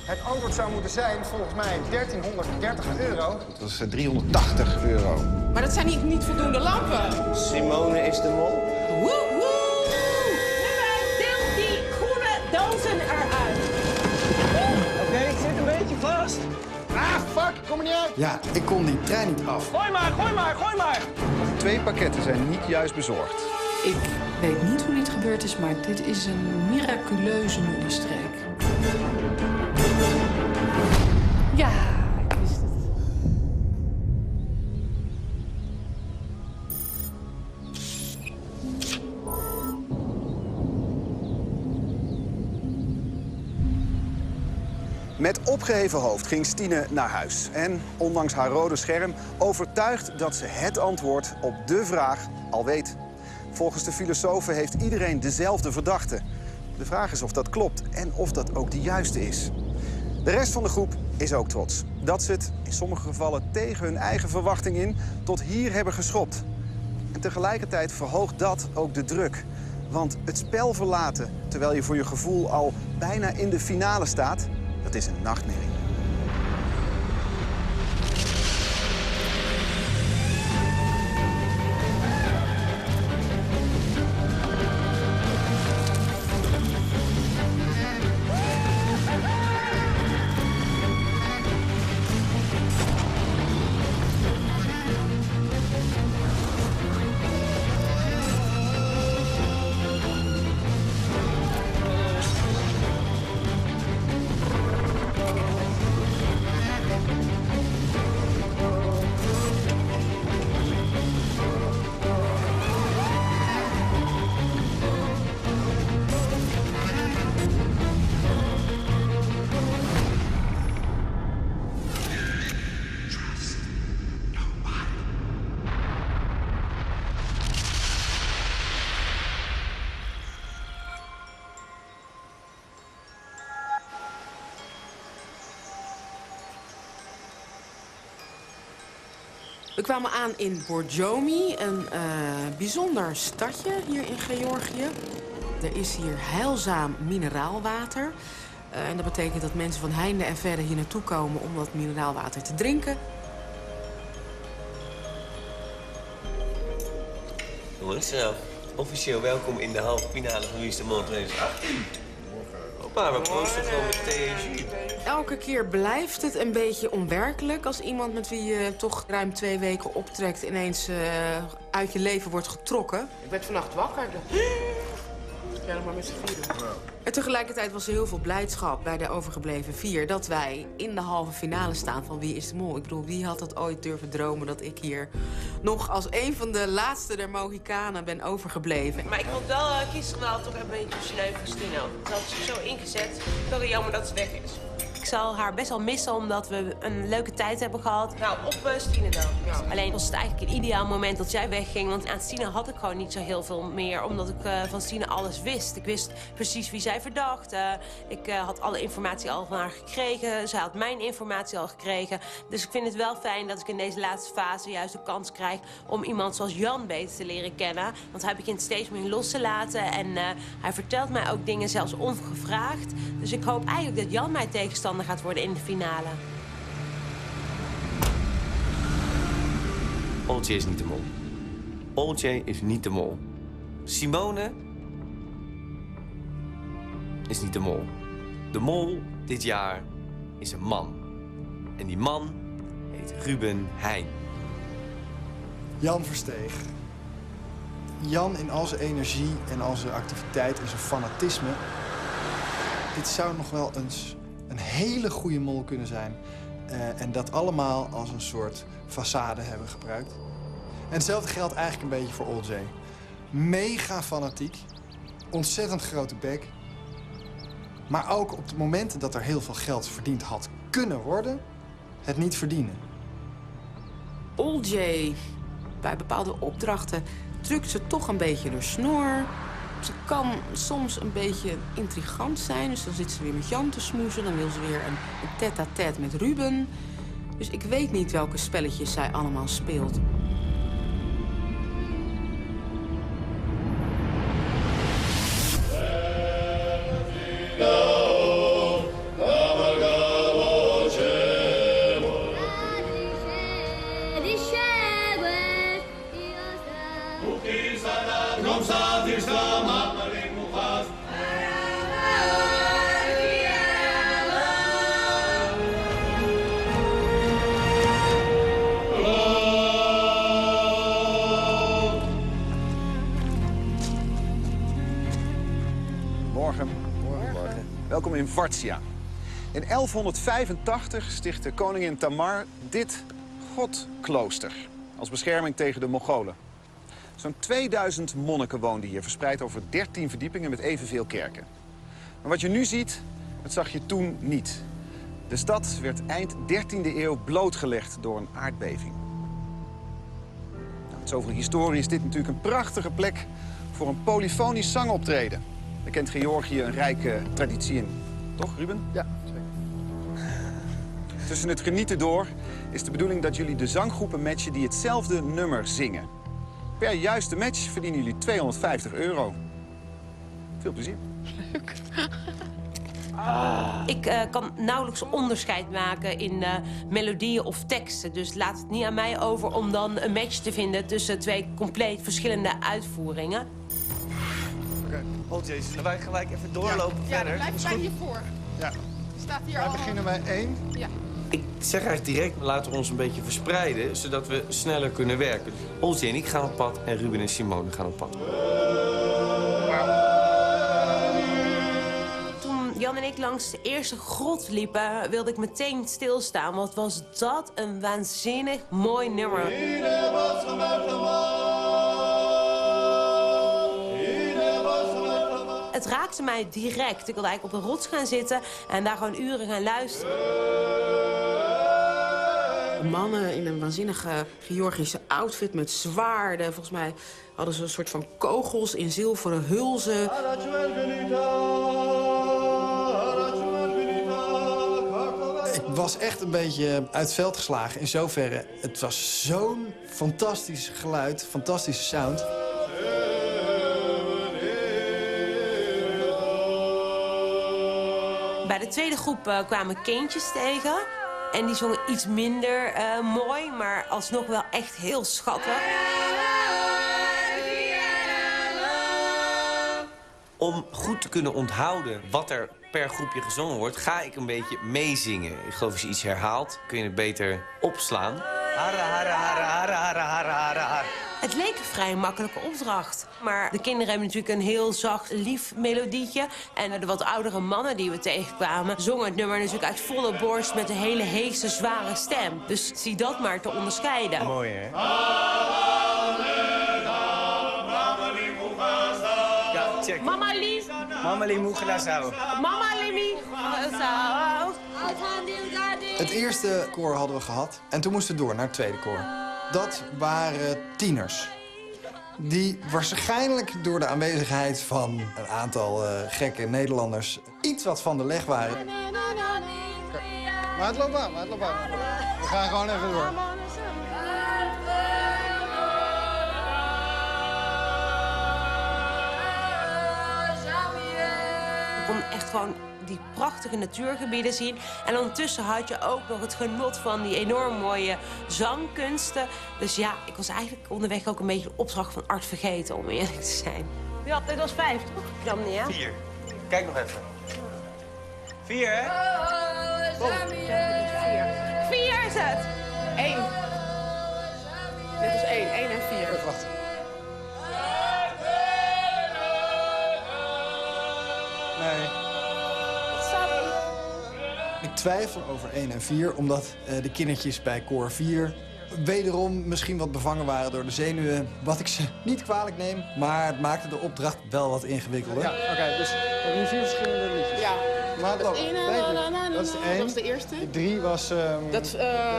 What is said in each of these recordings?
Het antwoord zou moeten zijn, volgens mij, 1330 euro. Dat was 380 euro. Maar dat zijn niet voldoende lampen. Simone is de mol. Woe, woe! Deel die groene dozen eruit. Oké, ik zit een beetje vast. Ah, fuck, kom er niet uit. Ja, ik kon die trein niet af. Gooi maar, gooi maar, gooi maar. 2 pakketten zijn niet juist bezorgd. Ik weet niet hoe dit gebeurd is, maar dit is een miraculeuze moederstreek. Ja, ik wist het. Met opgeheven hoofd ging Stine naar huis. En ondanks haar rode scherm overtuigd dat ze het antwoord op de vraag al weet. Volgens de filosofen heeft iedereen dezelfde verdachte. De vraag is of dat klopt en of dat ook de juiste is. De rest van de groep is ook trots. Dat ze het, in sommige gevallen tegen hun eigen verwachting in, tot hier hebben geschopt. En tegelijkertijd verhoogt dat ook de druk. Want het spel verlaten, terwijl je voor je gevoel al bijna in de finale staat, dat is een nachtmerrie. We kwamen aan in Borjomi, een bijzonder stadje hier in Georgië. Er is hier heilzaam mineraalwater. En dat betekent dat mensen van heinde en verre hier naartoe komen om dat mineraalwater te drinken. Jongens, officieel welkom in de halve finale van Wie is de Mol 2018. Hoppa, we proosten gewoon met thee en jus. Elke keer blijft het een beetje onwerkelijk als iemand met wie je toch ruim 2 weken optrekt ineens uit je leven wordt getrokken. Ik werd vannacht wakker. Ja, nog maar met z'n vieren. En tegelijkertijd was er heel veel blijdschap bij de overgebleven 4... dat wij in de halve finale staan van Wie is de Mol. Ik bedoel, wie had het ooit durven dromen dat ik hier nog als een van de laatste der Mohikanen ben overgebleven. Maar ik vond wel kiesgemaal toch een beetje sneu van Stino. Ze had zich zo ingezet. Ik vind het jammer dat ze weg is. Ik zal haar best wel missen omdat we een leuke tijd hebben gehad. Nou, op Stine dan. Ja. Alleen was het eigenlijk een ideaal moment dat jij wegging. Want aan Stine had ik gewoon niet zo heel veel meer. Omdat ik van Stine alles wist. Ik wist precies wie zij verdacht. Ik had alle informatie al van haar gekregen. Zij had mijn informatie al gekregen. Dus ik vind het wel fijn dat ik in deze laatste fase juist de kans krijg om iemand zoals Jan beter te leren kennen. Want hij begint steeds meer los te laten. En hij vertelt mij ook dingen zelfs ongevraagd. Dus ik hoop eigenlijk dat Jan mijn tegenstander gaat worden in de finale. Olcay is niet de mol. Olcay is niet de mol. Simone is niet de mol. De mol dit jaar is een man. En die man heet Ruben Heijn. Jan Versteeg. Jan in al zijn energie en al zijn activiteit en zijn fanatisme. Dit zou nog wel eens een hele goede mol kunnen zijn. En dat allemaal als een soort façade hebben gebruikt. En hetzelfde geldt eigenlijk een beetje voor Olcay. Mega fanatiek. Ontzettend grote bek. Maar ook op de momenten dat er heel veel geld verdiend had kunnen worden, het niet verdienen. Olcay, bij bepaalde opdrachten, drukt ze toch een beetje de snor. Ze kan soms een beetje intrigant zijn. Dus dan zit ze weer met Jan te smoezen. Dan wil ze weer een tête-à-tête met Ruben. Dus ik weet niet welke spelletjes zij allemaal speelt. No, oh my God. welkom in Vartsia. In 1185 stichtte koningin Tamar dit godklooster als bescherming tegen de Mongolen. Zo'n 2000 monniken woonden hier, verspreid over 13 verdiepingen met evenveel kerken. Maar wat je nu ziet, dat zag je toen niet. De stad werd eind 13e eeuw blootgelegd door een aardbeving. Met zoveel historie is dit natuurlijk een prachtige plek voor een polyfonisch zangoptreden. Daar kent Georgië een rijke traditie in. Toch, Ruben? Ja, zeker. Tussen het genieten door is de bedoeling dat jullie de zanggroepen matchen die hetzelfde nummer zingen. Per juiste match verdienen jullie €250. Veel plezier. Ik kan nauwelijks onderscheid maken in melodieën of teksten. Dus laat het niet aan mij over om dan een match te vinden tussen twee compleet verschillende uitvoeringen. Oh jezus, dan wij gelijk even doorlopen verder. blijf bij hiervoor. Ja. Staat hier Wij al... beginnen bij 1. Ja. Ik zeg eigenlijk direct, laten we ons een beetje verspreiden, zodat we sneller kunnen werken. Olsje en ik gaan op pad en Ruben en Simone gaan op pad. Toen Jan en ik langs de eerste grot liepen, wilde ik meteen stilstaan. Want was dat een waanzinnig mooi nummer. Het raakte mij direct. Ik wilde eigenlijk op de rots gaan zitten en daar gewoon uren gaan luisteren. Mannen in een waanzinnige Georgische outfit met zwaarden. Volgens mij hadden ze een soort van kogels in zilveren hulzen. Ik was echt een beetje uit het veld geslagen in zoverre. Het was zo'n fantastisch geluid, fantastische sound. Bij de tweede groep kwamen kindjes tegen. En die zongen iets minder mooi, maar alsnog wel echt heel schattig. Om goed te kunnen onthouden wat er per groepje gezongen wordt, ga ik een beetje meezingen. Ik geloof als je iets herhaalt, kun je het beter opslaan. Harre, harre, harre, harre, harre, harre, harre, harre. Het leek een vrij makkelijke opdracht. Maar de kinderen hebben natuurlijk een heel zacht, lief melodietje. En de wat oudere mannen die we tegenkwamen zongen het nummer natuurlijk uit volle borst met een hele heese, zware stem. Dus zie dat maar te onderscheiden. Mooi, hè? Ja, check. Mama lief, Mama li moegela zou. mama limi. Het eerste koor hadden we gehad en toen moesten we door naar het tweede koor. Dat waren tieners. Die waarschijnlijk door de aanwezigheid van een aantal gekke Nederlanders iets wat van de leg waren. Maar het loopt aan, maar het loopt aan. We gaan gewoon even door. Je kon echt gewoon die prachtige natuurgebieden zien. En ondertussen had je ook nog het genot van die enorm mooie zangkunsten. Dus ja, ik was eigenlijk onderweg ook een beetje de opdracht van Art vergeten, om eerlijk te zijn. Ja, dit was 5, toch? Ja, meneer. 4. Kijk nog even. 4, hè? 4 is het. 1. Dit is 1. 1 en 4. Wacht. Nee. Ik twijfel over 1 en 4, omdat de kindertjes bij koor 4 wederom misschien wat bevangen waren door de zenuwen. Wat ik ze niet kwalijk neem, maar het maakte de opdracht wel wat ingewikkelder. Ja, oké, dus we hebben nu 4 verschillende liedjes. Ja. Maar dat is de 1. Dat was de eerste. Die 3 was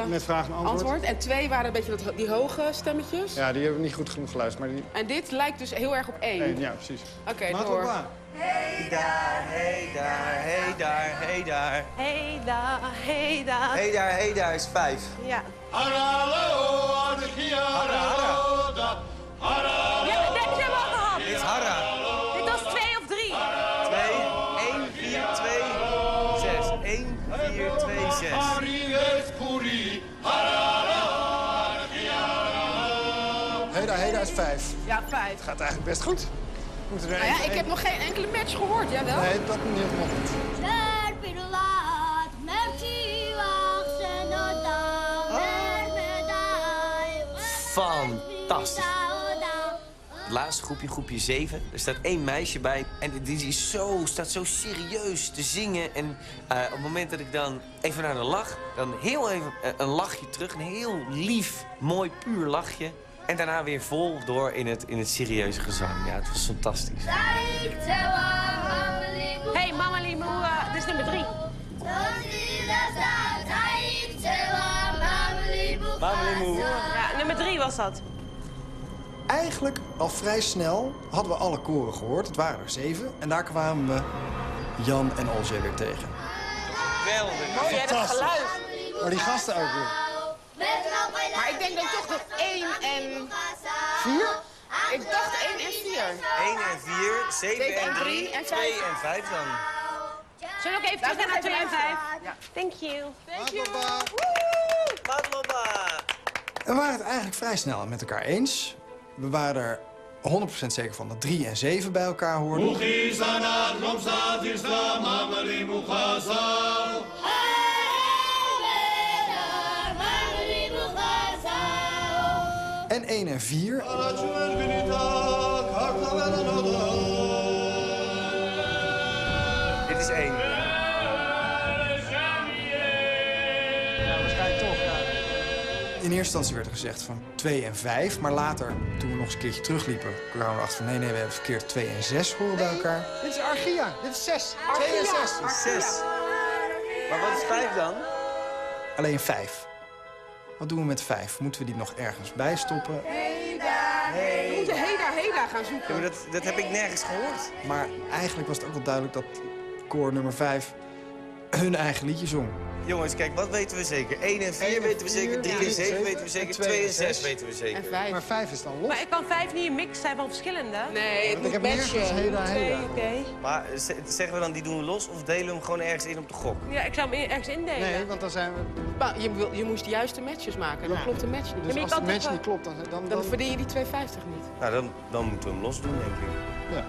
met vraag en antwoord. En 2 waren een beetje die hoge stemmetjes. Ja, die hebben we niet goed genoeg geluisterd. Maar die En dit lijkt dus heel erg op 1. 1, ja, precies. Oké, Maar het door. loopt aan. Hey daar, hey daar, hey daar, hey daar. Hey da, hey da. Hey daar is 5. Ja. Ja, dit hebben we al gehad. Dit is harra. Dit was 2 of 3. 2, 1, 4, 2, 6. 1, 4, 2, 6. Heda is 5. Ja, 5. Gaat eigenlijk best goed. Moeten er Nou ja, één- ik heb nog geen enkele match gehoord, jij wel? Nee, dat niet helemaal niet. Fantastisch. Het laatste groepje, groepje 7. Er staat 1 meisje bij. En die is staat zo serieus te zingen. En op het moment dat ik dan even naar haar lach... dan heel even een lachje terug. Een heel lief, mooi, puur lachje. En daarna weer vol door in het serieuze gezang. Ja, het was fantastisch. Hey, Mama Limoe, dit is nummer 3. Mama Limoe. Ja, nummer 3 was dat. Eigenlijk al vrij snel hadden we alle koren gehoord. Het waren er 7. En daar kwamen we Jan en Olje weer tegen. Geweldig. Oh, jij hebt het geluid. Maar die gasten ook weer. Maar ik denk dan toch dat 1 en... 4? Ik dacht 1 en 4. 1 en 4, 7 en 3, en 2 en 5 dan. Zullen we ook even terug gaan naar 2 en 5? Ja. Thank you. Maatloba. Maatloba. We waren het eigenlijk vrij snel met elkaar eens. We waren er 100% zeker van dat 3 en 7 bij elkaar hoorden. En 1 en 4. Dit is 1. Ja, waarschijnlijk toch, ja. In eerste instantie werd er gezegd van 2 en 5. Maar later, toen we nog eens een keertje terugliepen, kwamen we erachter van nee, we hebben verkeerd 2 en 6 horen bij elkaar. Dit is Argia. Dit is 6. 2 en 6. 6. Maar wat is 5 dan? Alleen 5. Wat doen we met 5? Moeten we die nog ergens bijstoppen? We moeten Heda gaan zoeken. Ja, maar dat heb ik nergens gehoord. Maar eigenlijk was het ook wel duidelijk dat koor nummer 5 hun eigen liedje zong. Jongens, kijk, wat weten we zeker? 1 en 4 weten we zeker, 3 en 7 weten we zeker, 2 en 6 weten we zeker. En 5. Maar 5 is dan los. Maar ik kan 5 niet in mix zijn van verschillende. Nee, het Ik moet heb nergens matchen. Heda. 2, oké. Maar zeggen we dan die doen we los of delen we hem gewoon ergens in op de gok? Ja, ik zou hem ergens indelen. Nee, want dan zijn we... Maar je moest de juiste matches maken. Dan klopt de match niet. Dus je als kan de toch, match niet klopt, dan Dan verdien je die 2,50 niet. Nou, dan moeten we hem los doen, denk ik. ja.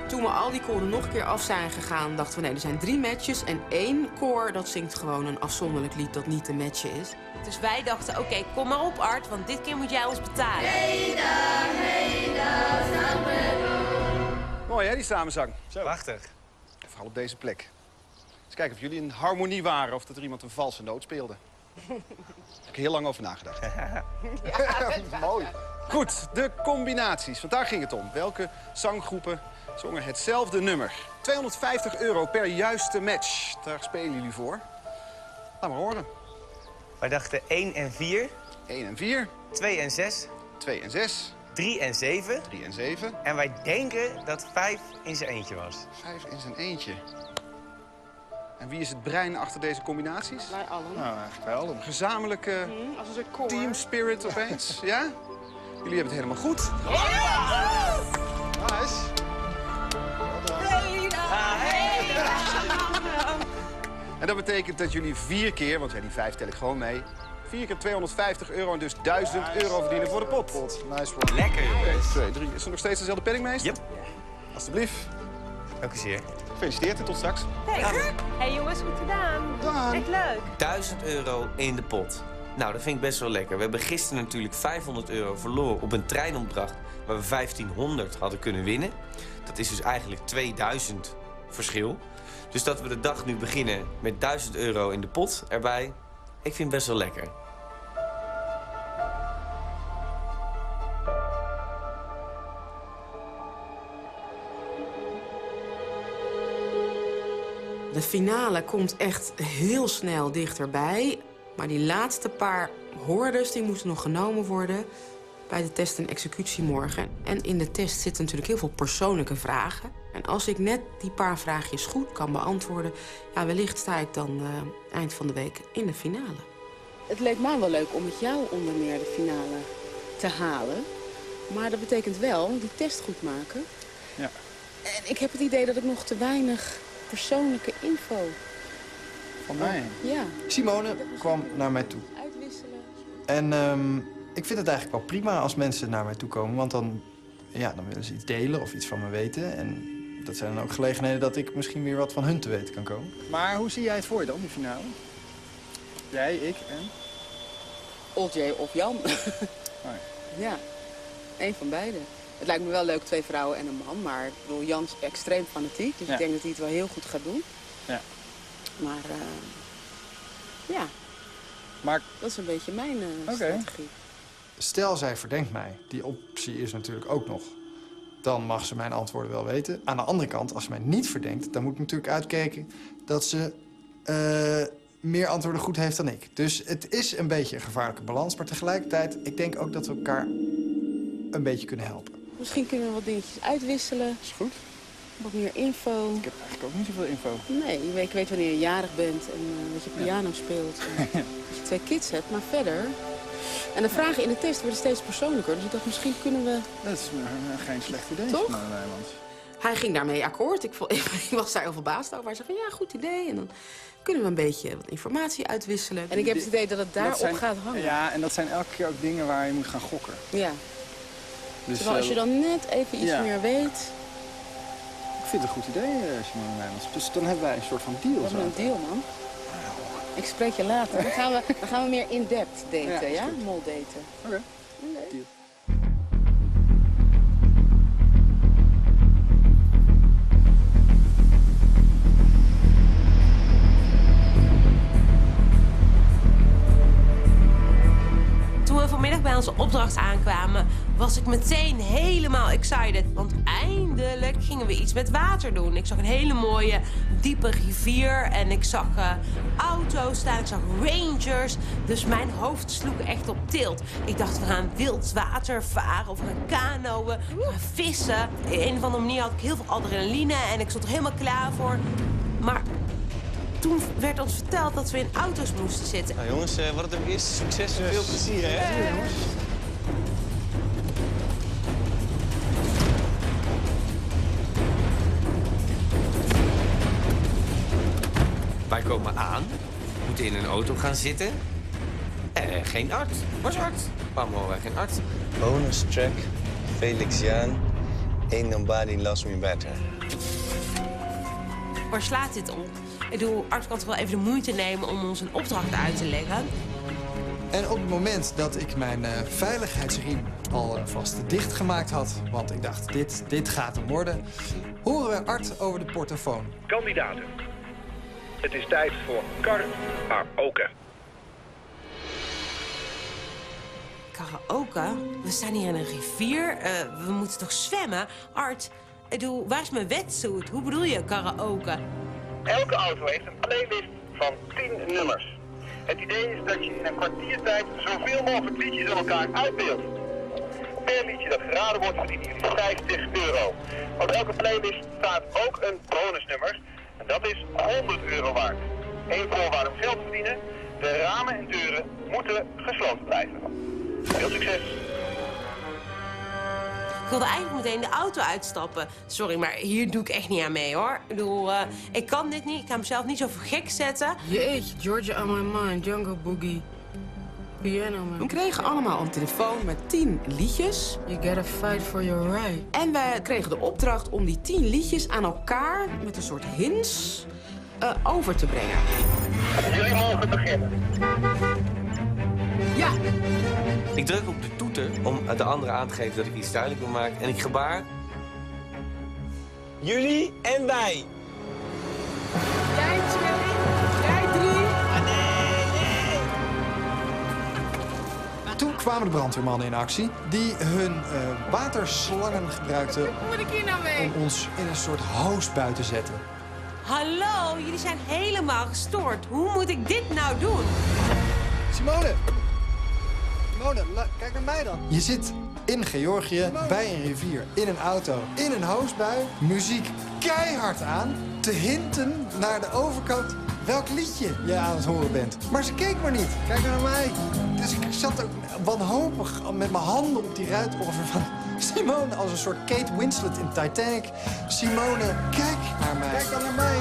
Toen we al die koren nog een keer af zijn gegaan, dachten we nee, er zijn 3 matches. En 1 koor, dat zingt gewoon een afzonderlijk lied dat niet een matchen is. Dus wij dachten, oké, kom maar op Art, want dit keer moet jij ons betalen. Mooi hè, die samenzang. Prachtig. Vooral op deze plek. Eens kijken of jullie in harmonie waren of dat er iemand een valse noot speelde. Daar heb ik heel lang over nagedacht. Mooi. Goed, de combinaties. Want daar ging het om. Welke zanggroepen zongen hetzelfde nummer? €250 per juiste match. Daar spelen jullie voor. Laat maar horen. Wij dachten 1 en 4, 1 en 4, 2 en 6, 2 en 6, 3 en 7. 3 en 7, En wij denken dat 5 in zijn eentje was. 5 in zijn eentje. En wie is het brein achter deze combinaties? Wij allen. Nou, eigenlijk wel. Een gezamenlijke Als een koor. team spirit opeens, ja? Jullie hebben het helemaal goed. Nice. En dat betekent dat jullie 4 keer, want ja, die 5 tel ik gewoon mee... 4 keer €250 en dus €1000 verdienen voor de pot. Nice one. Lekker, jongen. 1, 2, 3. Is er nog steeds dezelfde penningmeester? Yep. Alsjeblieft. Dank u zeer. Gefeliciteerd en tot straks. Hey jongens, goed gedaan. Echt leuk. €1000 in de pot. Nou, dat vind ik best wel lekker. We hebben gisteren natuurlijk €500 verloren op een treinopdracht waar we 1500 hadden kunnen winnen. Dat is dus eigenlijk 2000 verschil. Dus dat we de dag nu beginnen met €1000 in de pot erbij, ik vind het best wel lekker. De finale komt echt heel snel dichterbij. Maar die laatste paar hoorders die moesten nog genomen worden bij de test en executie morgen. En in de test zitten natuurlijk heel veel persoonlijke vragen. En als ik net die paar vraagjes goed kan beantwoorden, ja, wellicht sta ik dan eind van de week in de finale. Het leek mij wel leuk om met jou onder meer de finale te halen. Maar dat betekent wel die test goed maken. Ja. En ik heb het idee dat ik nog te weinig persoonlijke info... Van mij. Ja. Simone kwam naar mij toe. Uitwisselen. En ik vind het eigenlijk wel prima als mensen naar mij toe komen. Want dan willen ze iets delen of iets van me weten. En dat zijn dan ook gelegenheden dat ik misschien weer wat van hun te weten kan komen. Maar hoe zie jij het voor je dan, die finale? Jij, ik en? Olje of Jan. Oh Ja, één van beiden. Het lijkt me wel leuk, 2 vrouwen en een man. Maar ik bedoel, Jan is extreem fanatiek. Dus ik denk dat hij het wel heel goed gaat doen. Ja. Maar ja, Maar dat is een beetje mijn strategie. Stel, zij verdenkt mij. Die optie is natuurlijk ook nog. Dan mag ze mijn antwoorden wel weten. Aan de andere kant, als ze mij niet verdenkt... dan moet ik natuurlijk uitkijken dat ze meer antwoorden goed heeft dan ik. Dus het is een beetje een gevaarlijke balans. Maar tegelijkertijd, ik denk ook dat we elkaar een beetje kunnen helpen. Misschien kunnen we wat dingetjes uitwisselen. Is goed. Wat meer info. Ik heb eigenlijk ook niet zoveel info. Nee, ik weet wanneer je jarig bent en dat je piano speelt. En dat je 2 kids hebt, maar verder... En de vragen in de test worden steeds persoonlijker. Dus ik dacht, misschien kunnen we... Dat is geen slecht idee, Toch? Simone Wijmans. Hij ging daarmee akkoord. Ik was daar heel verbaasd over. Hij zei van, ja, goed idee. En dan kunnen we een beetje wat informatie uitwisselen. En ik heb het idee dat het daarop gaat hangen. Ja, en dat zijn elke keer ook dingen waar je moet gaan gokken. Ja. Dus, Terwijl als je dan net even iets meer weet... Ik vind het een goed idee, Simone Wijmans. Dus dan hebben wij een soort van deal. Wat een deal, man. Ik spreek je later. Dan gaan we meer in-depth daten, ja? Mol daten. Oké. Deal. Toen we vanmiddag bij onze opdracht aankwamen, was ik meteen helemaal excited. Want eindelijk gingen we iets met water doen. Ik zag een hele mooie, diepe rivier en ik zag auto's staan, ik zag rangers. Dus mijn hoofd sloeg echt op tilt. Ik dacht, we gaan wild water varen of we gaan kanoën, we gaan vissen. Op een of andere manier had ik heel veel adrenaline en ik stond er helemaal klaar voor. Maar toen werd ons verteld dat we in auto's moesten zitten. Nou jongens, wat het een eerste succes en veel plezier, hè? Ja, jongens. Wij komen aan, moeten in een auto gaan zitten. Geen arts. Waar is arts? Waarom horen wij geen arts? Bonus track, Felix Jan, Ain't Nobody Loves Me Better. Waar slaat dit op? Ik bedoel, Art kan toch wel even de moeite nemen om ons een opdracht uit te leggen. En op het moment dat ik mijn veiligheidsriem al vast dichtgemaakt had... want ik dacht, dit gaat hem worden... horen we Art over de portofoon. Kandidaten. Het is tijd voor karaoke. Karaoke? We staan hier in een rivier. We moeten toch zwemmen? Art, ik bedoel, waar is mijn wetsuit? Hoe bedoel je karaoke? Elke auto heeft een playlist van 10 nummers. Het idee is dat je in een kwartiertijd zoveel mogelijk liedjes aan elkaar uitbeeldt. Per liedje dat geraden wordt verdienen jullie €50. Op elke playlist staat ook een bonusnummer. En dat is €100 waard. Eén voorwaarde om geld te verdienen. De ramen en deuren moeten gesloten blijven. Veel succes! Ik wilde eigenlijk meteen de auto uitstappen. Sorry, maar hier doe ik echt niet aan mee, hoor. Ik bedoel, ik kan dit niet. Ik ga mezelf niet zo voor gek zetten. Jeetje, Georgia on my mind, Jungle Boogie, Piano Man. We kregen allemaal een telefoon met 10 liedjes. You gotta fight for your right. En wij kregen de opdracht om die 10 liedjes aan elkaar met een soort hints over te brengen. Jullie mogen beginnen. Ja. Ik druk op de toeter om de anderen aan te geven dat ik iets duidelijk wil maken. En ik gebaar. Jullie en wij. Jij 2, jij 3. Toen kwamen de brandweermannen in actie... die hun waterslangen gebruikten Hoe moet ik hier nou mee? om ons in een soort hoosbui te zetten. Hallo, jullie zijn helemaal gestoord. Hoe moet ik dit nou doen? Simone! Simone, kijk naar mij dan. Je zit in Georgië, bij een rivier, in een auto, in een hoosbui. Muziek keihard aan, te hinten naar de overkant welk liedje je aan het horen bent. Maar ze keek maar niet. Kijk naar mij. Dus ik zat ook wanhopig met mijn handen op die ruitoffer van Simone als een soort Kate Winslet in Titanic. Simone, kijk naar mij. Kijk dan naar mij.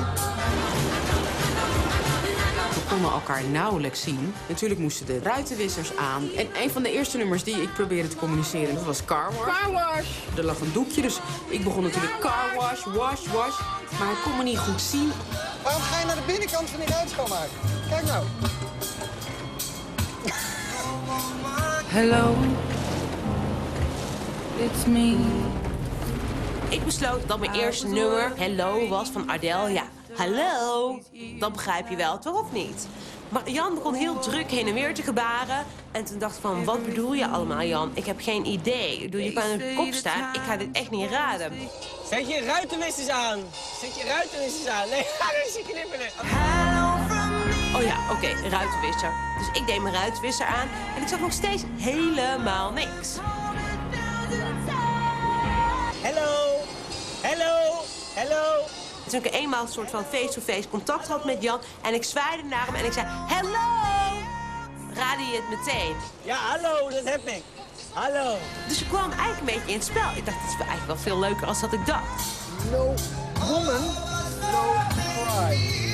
We konden elkaar nauwelijks zien. Natuurlijk moesten de ruitenwissers aan. En een van de eerste nummers die ik probeerde te communiceren, dat was Car Wash. Car Wash! Er lag een doekje, dus ik begon natuurlijk Car Wash, wash. Maar hij kon me niet goed zien. Waarom ga je naar de binnenkant van die ruit schoonmaken? Kijk nou. Hello. It's me. Ik besloot dat mijn eerste nummer Hello was van Adele. Ja, hallo. Dat begrijp je wel, toch of niet? Maar Jan begon heel druk heen en weer te gebaren. En toen dacht ik van, wat bedoel je allemaal, Jan? Ik heb geen idee. Ik bedoel, je kan in de kop staan. Ik ga dit echt niet raden. Zet je ruitenwissers aan. Zet je ruitenwissers aan. Nee, ga er eens knippelen. Oh ja, oké, ruitenwisser. Dus ik deed mijn ruitenwisser aan. En ik zag nog steeds helemaal niks. Hallo. Hallo. Hallo. Toen ik eenmaal een soort van face-to-face contact had met Jan... en ik zwaaide naar hem en ik zei, hallo! Raadde je het meteen? Ja, hallo, dat heb ik. Hallo. Dus ik kwam eigenlijk een beetje in het spel. Ik dacht, het is eigenlijk wel veel leuker als dat ik dacht. No woman, no cry.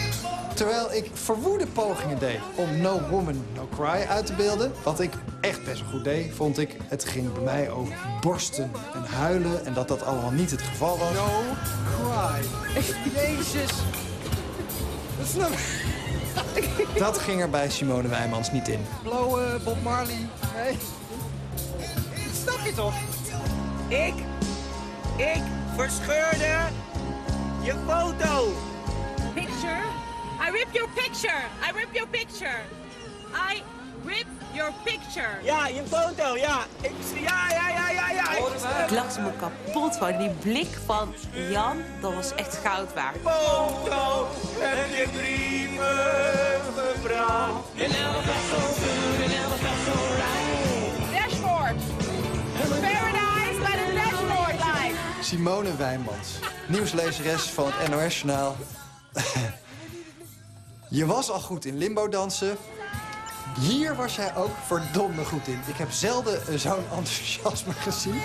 Terwijl ik verwoede pogingen deed om No Woman, No Cry uit te beelden... wat ik echt best wel goed deed, vond ik... het ging bij mij over borsten en huilen... en dat dat allemaal niet het geval was. No cry. Jezus. Dat snap ik. Dat ging er bij Simone Wijmans niet in. Blauwe Bob Marley. Nee. Dat snap je toch? Ik verscheurde je foto. Picture? I rip your picture. I rip your picture. I rip your picture. Ja, je foto, ja. Ja. Ik lachte me kapot van die blik van Jan. Dat was echt goud waard. Foto, heb je brieven gebracht? Dashboard. Paradise by the dashboard light. Simone Wijmans, nieuwslezeres van het NOS-journaal. Je was al goed in limbo dansen. Hier was jij ook verdomde goed in. Ik heb zelden zo'n enthousiasme gezien.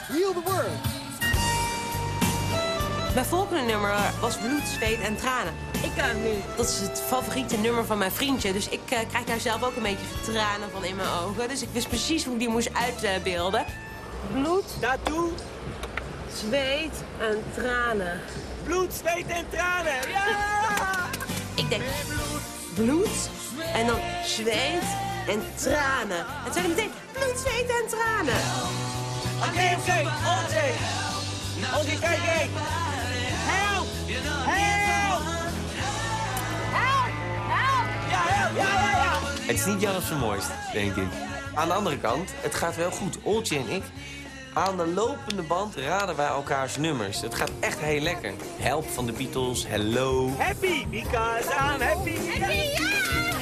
Heal the world. Mijn volgende nummer was Bloed, Zweet en Tranen. Dat is het favoriete nummer van mijn vriendje. Dus ik krijg daar zelf ook een beetje tranen van in mijn ogen. Dus ik wist precies hoe ik die moest uitbeelden. Bloed, Tattoo, zweet en tranen. bloed, zweet en tranen. Ja! Ik denk bloed en dan zweet en tranen. En toen zei hij meteen bloed, zweet en tranen. Oké, kijk. Help! Help! Ja, help! Ja. Het is niet Jan op zijn mooist, denk ik. Aan de andere kant, het gaat wel goed. Oltje en ik, aan de lopende band raden wij elkaars nummers. Het gaat echt heel lekker. Help van de Beatles, Hello. Happy, because I'm happy.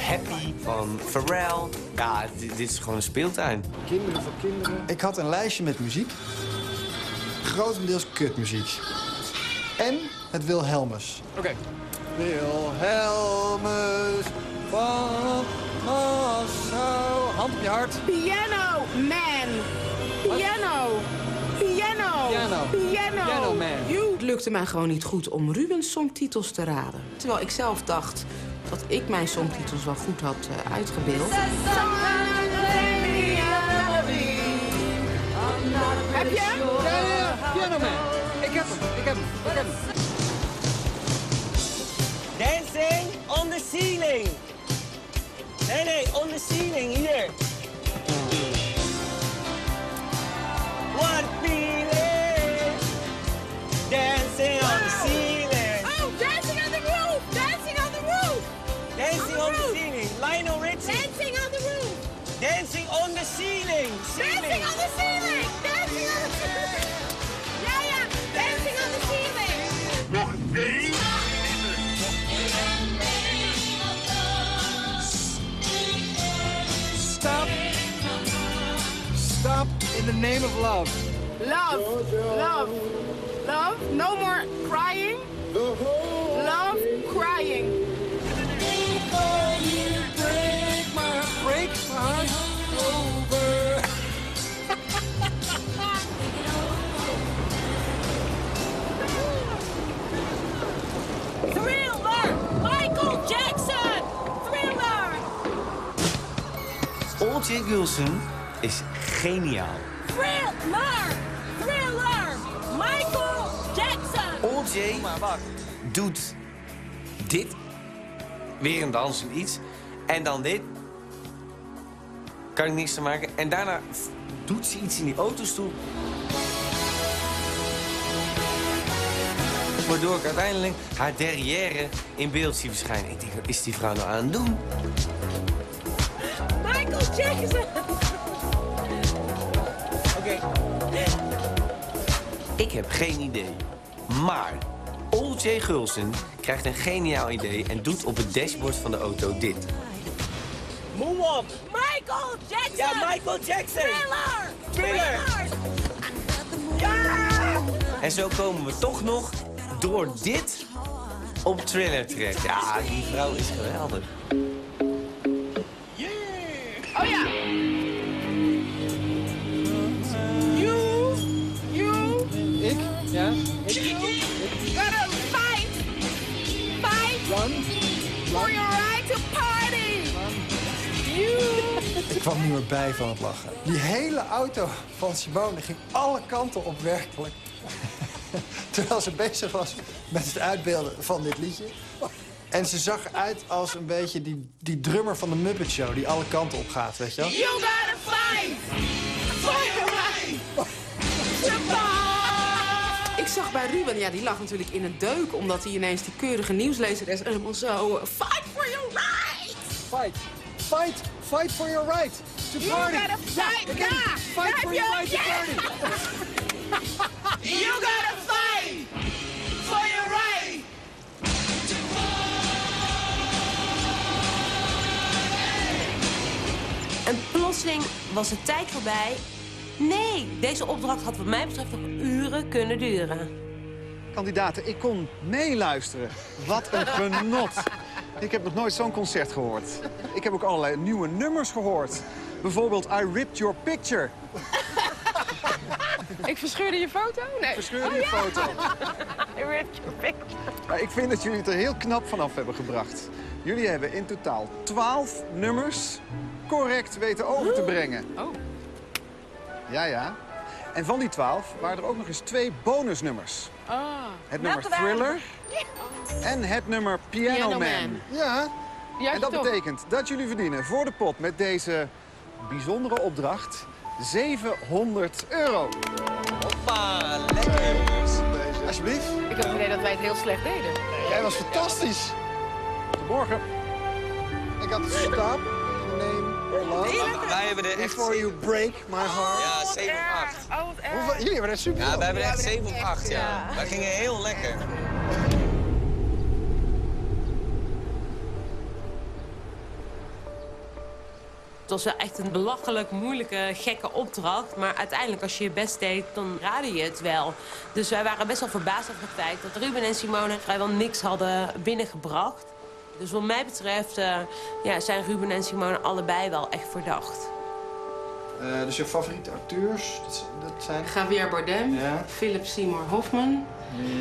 Happy van Pharrell. Ja, dit is gewoon een speeltuin. Kinderen voor kinderen. Ik had een lijstje met muziek. Grotendeels kutmuziek. En het Wilhelmus. Oké. Wilhelmus van Nassau. Hand op je hart. Piano Man. Piano. Piano Man. Het lukte mij gewoon niet goed om Rubens songtitels te raden. Terwijl ik zelf dacht dat ik mijn songtitels wel goed had uitgebeeld. Heb je hem? Ja. Piano Man. Ik heb hem. Dancing on the ceiling. Nee, on the ceiling, hier. What feeling? Dancing on the ceiling. Oh, dancing on the roof! Dancing on the roof! Dancing on the ceiling. Lionel Richie. Dancing on the roof! Dancing on the ceiling. Dancing on the ceiling! Dancing on the ceiling! Ja, dancing on the ceiling! Nog 3. Stop in the name of love. Love. No more crying. Love, crying. Break my heart over. Thriller! Michael Jackson! Thriller! Oltje Gulsen is geniaal. Thriller! Michael Jackson! Oltje doet dit. Weer een dansend iets. En dan dit. Kan ik niks te maken. En daarna doet ze iets in die autostoel. Waardoor ik uiteindelijk haar derrière in beeld zie verschijnen. Ik denk, wat is die vrouw nou aan het doen? Michael Jackson! Oké. Ik heb geen idee. Maar O.J. Gulsen krijgt een geniaal idee en doet op het dashboard van de auto dit. Moonwalk. Michael Jackson! Ja, Michael Jackson. Thriller! Ja! En zo komen we toch nog door dit op Thriller terecht. Ja, die vrouw is geweldig. Oh ja! You! Ik? Ja? Gotta fight! Run? For your right to party! You! Ik kwam niet meer bij van het lachen. Die hele auto van Simone ging alle kanten op werkelijk. Terwijl ze bezig was met het uitbeelden van dit liedje. En ze zag eruit als een beetje die drummer van de Muppet Show... die alle kanten op gaat, weet je wel? You gotta fight! For your right to party! Ik zag bij Ruben, ja, die lag natuurlijk in een deuk... omdat hij ineens die keurige nieuwslezer is. Helemaal zo, fight for your right! Fight! Fight! Fight for your right to party! You gotta fight! Ja, fight for your right to party! You gotta fight for your right. En plotseling was de tijd voorbij. Nee, deze opdracht had wat mij betreft nog uren kunnen duren. Kandidaten, ik kon meeluisteren. Wat een genot. Ik heb nog nooit zo'n concert gehoord. Ik heb ook allerlei nieuwe nummers gehoord. Bijvoorbeeld I Ripped Your Picture. Ik verscheurde je foto? Nee. Verscheurde je foto. I ripped your picture. Maar ik vind dat jullie het er heel knap vanaf hebben gebracht. Jullie hebben in totaal 12 nummers correct weten over te brengen. Oh. Ja, ja. En van die 12 waren er ook nog eens 2 bonusnummers. Het nummer Thriller en het nummer Piano Man. Ja. En dat betekent dat jullie verdienen voor de pot met deze bijzondere opdracht €700. Hoppa, lekker. Alsjeblieft. Ik heb het idee dat wij het heel slecht deden. Jij was fantastisch. Tot morgen. Ik had het stop. Name love. Wij hebben er echt Before you break my heart. Ja, 7 of 8. Oh, wat erg. Hoeveel? Jullie hebben er super. Ja, wij hebben er echt 7 of 8, ja. Wij gingen heel lekker. Het was wel echt een belachelijk moeilijke, gekke opdracht. Maar uiteindelijk, als je je best deed, dan raadde je het wel. Dus wij waren best wel verbaasd over het feit dat Ruben en Simone vrijwel niks hadden binnengebracht. Dus wat mij betreft zijn Ruben en Simone allebei wel echt verdacht. Dus je favoriete acteurs, dat zijn... Javier Bardem, Ja. Philip Seymour Hoffman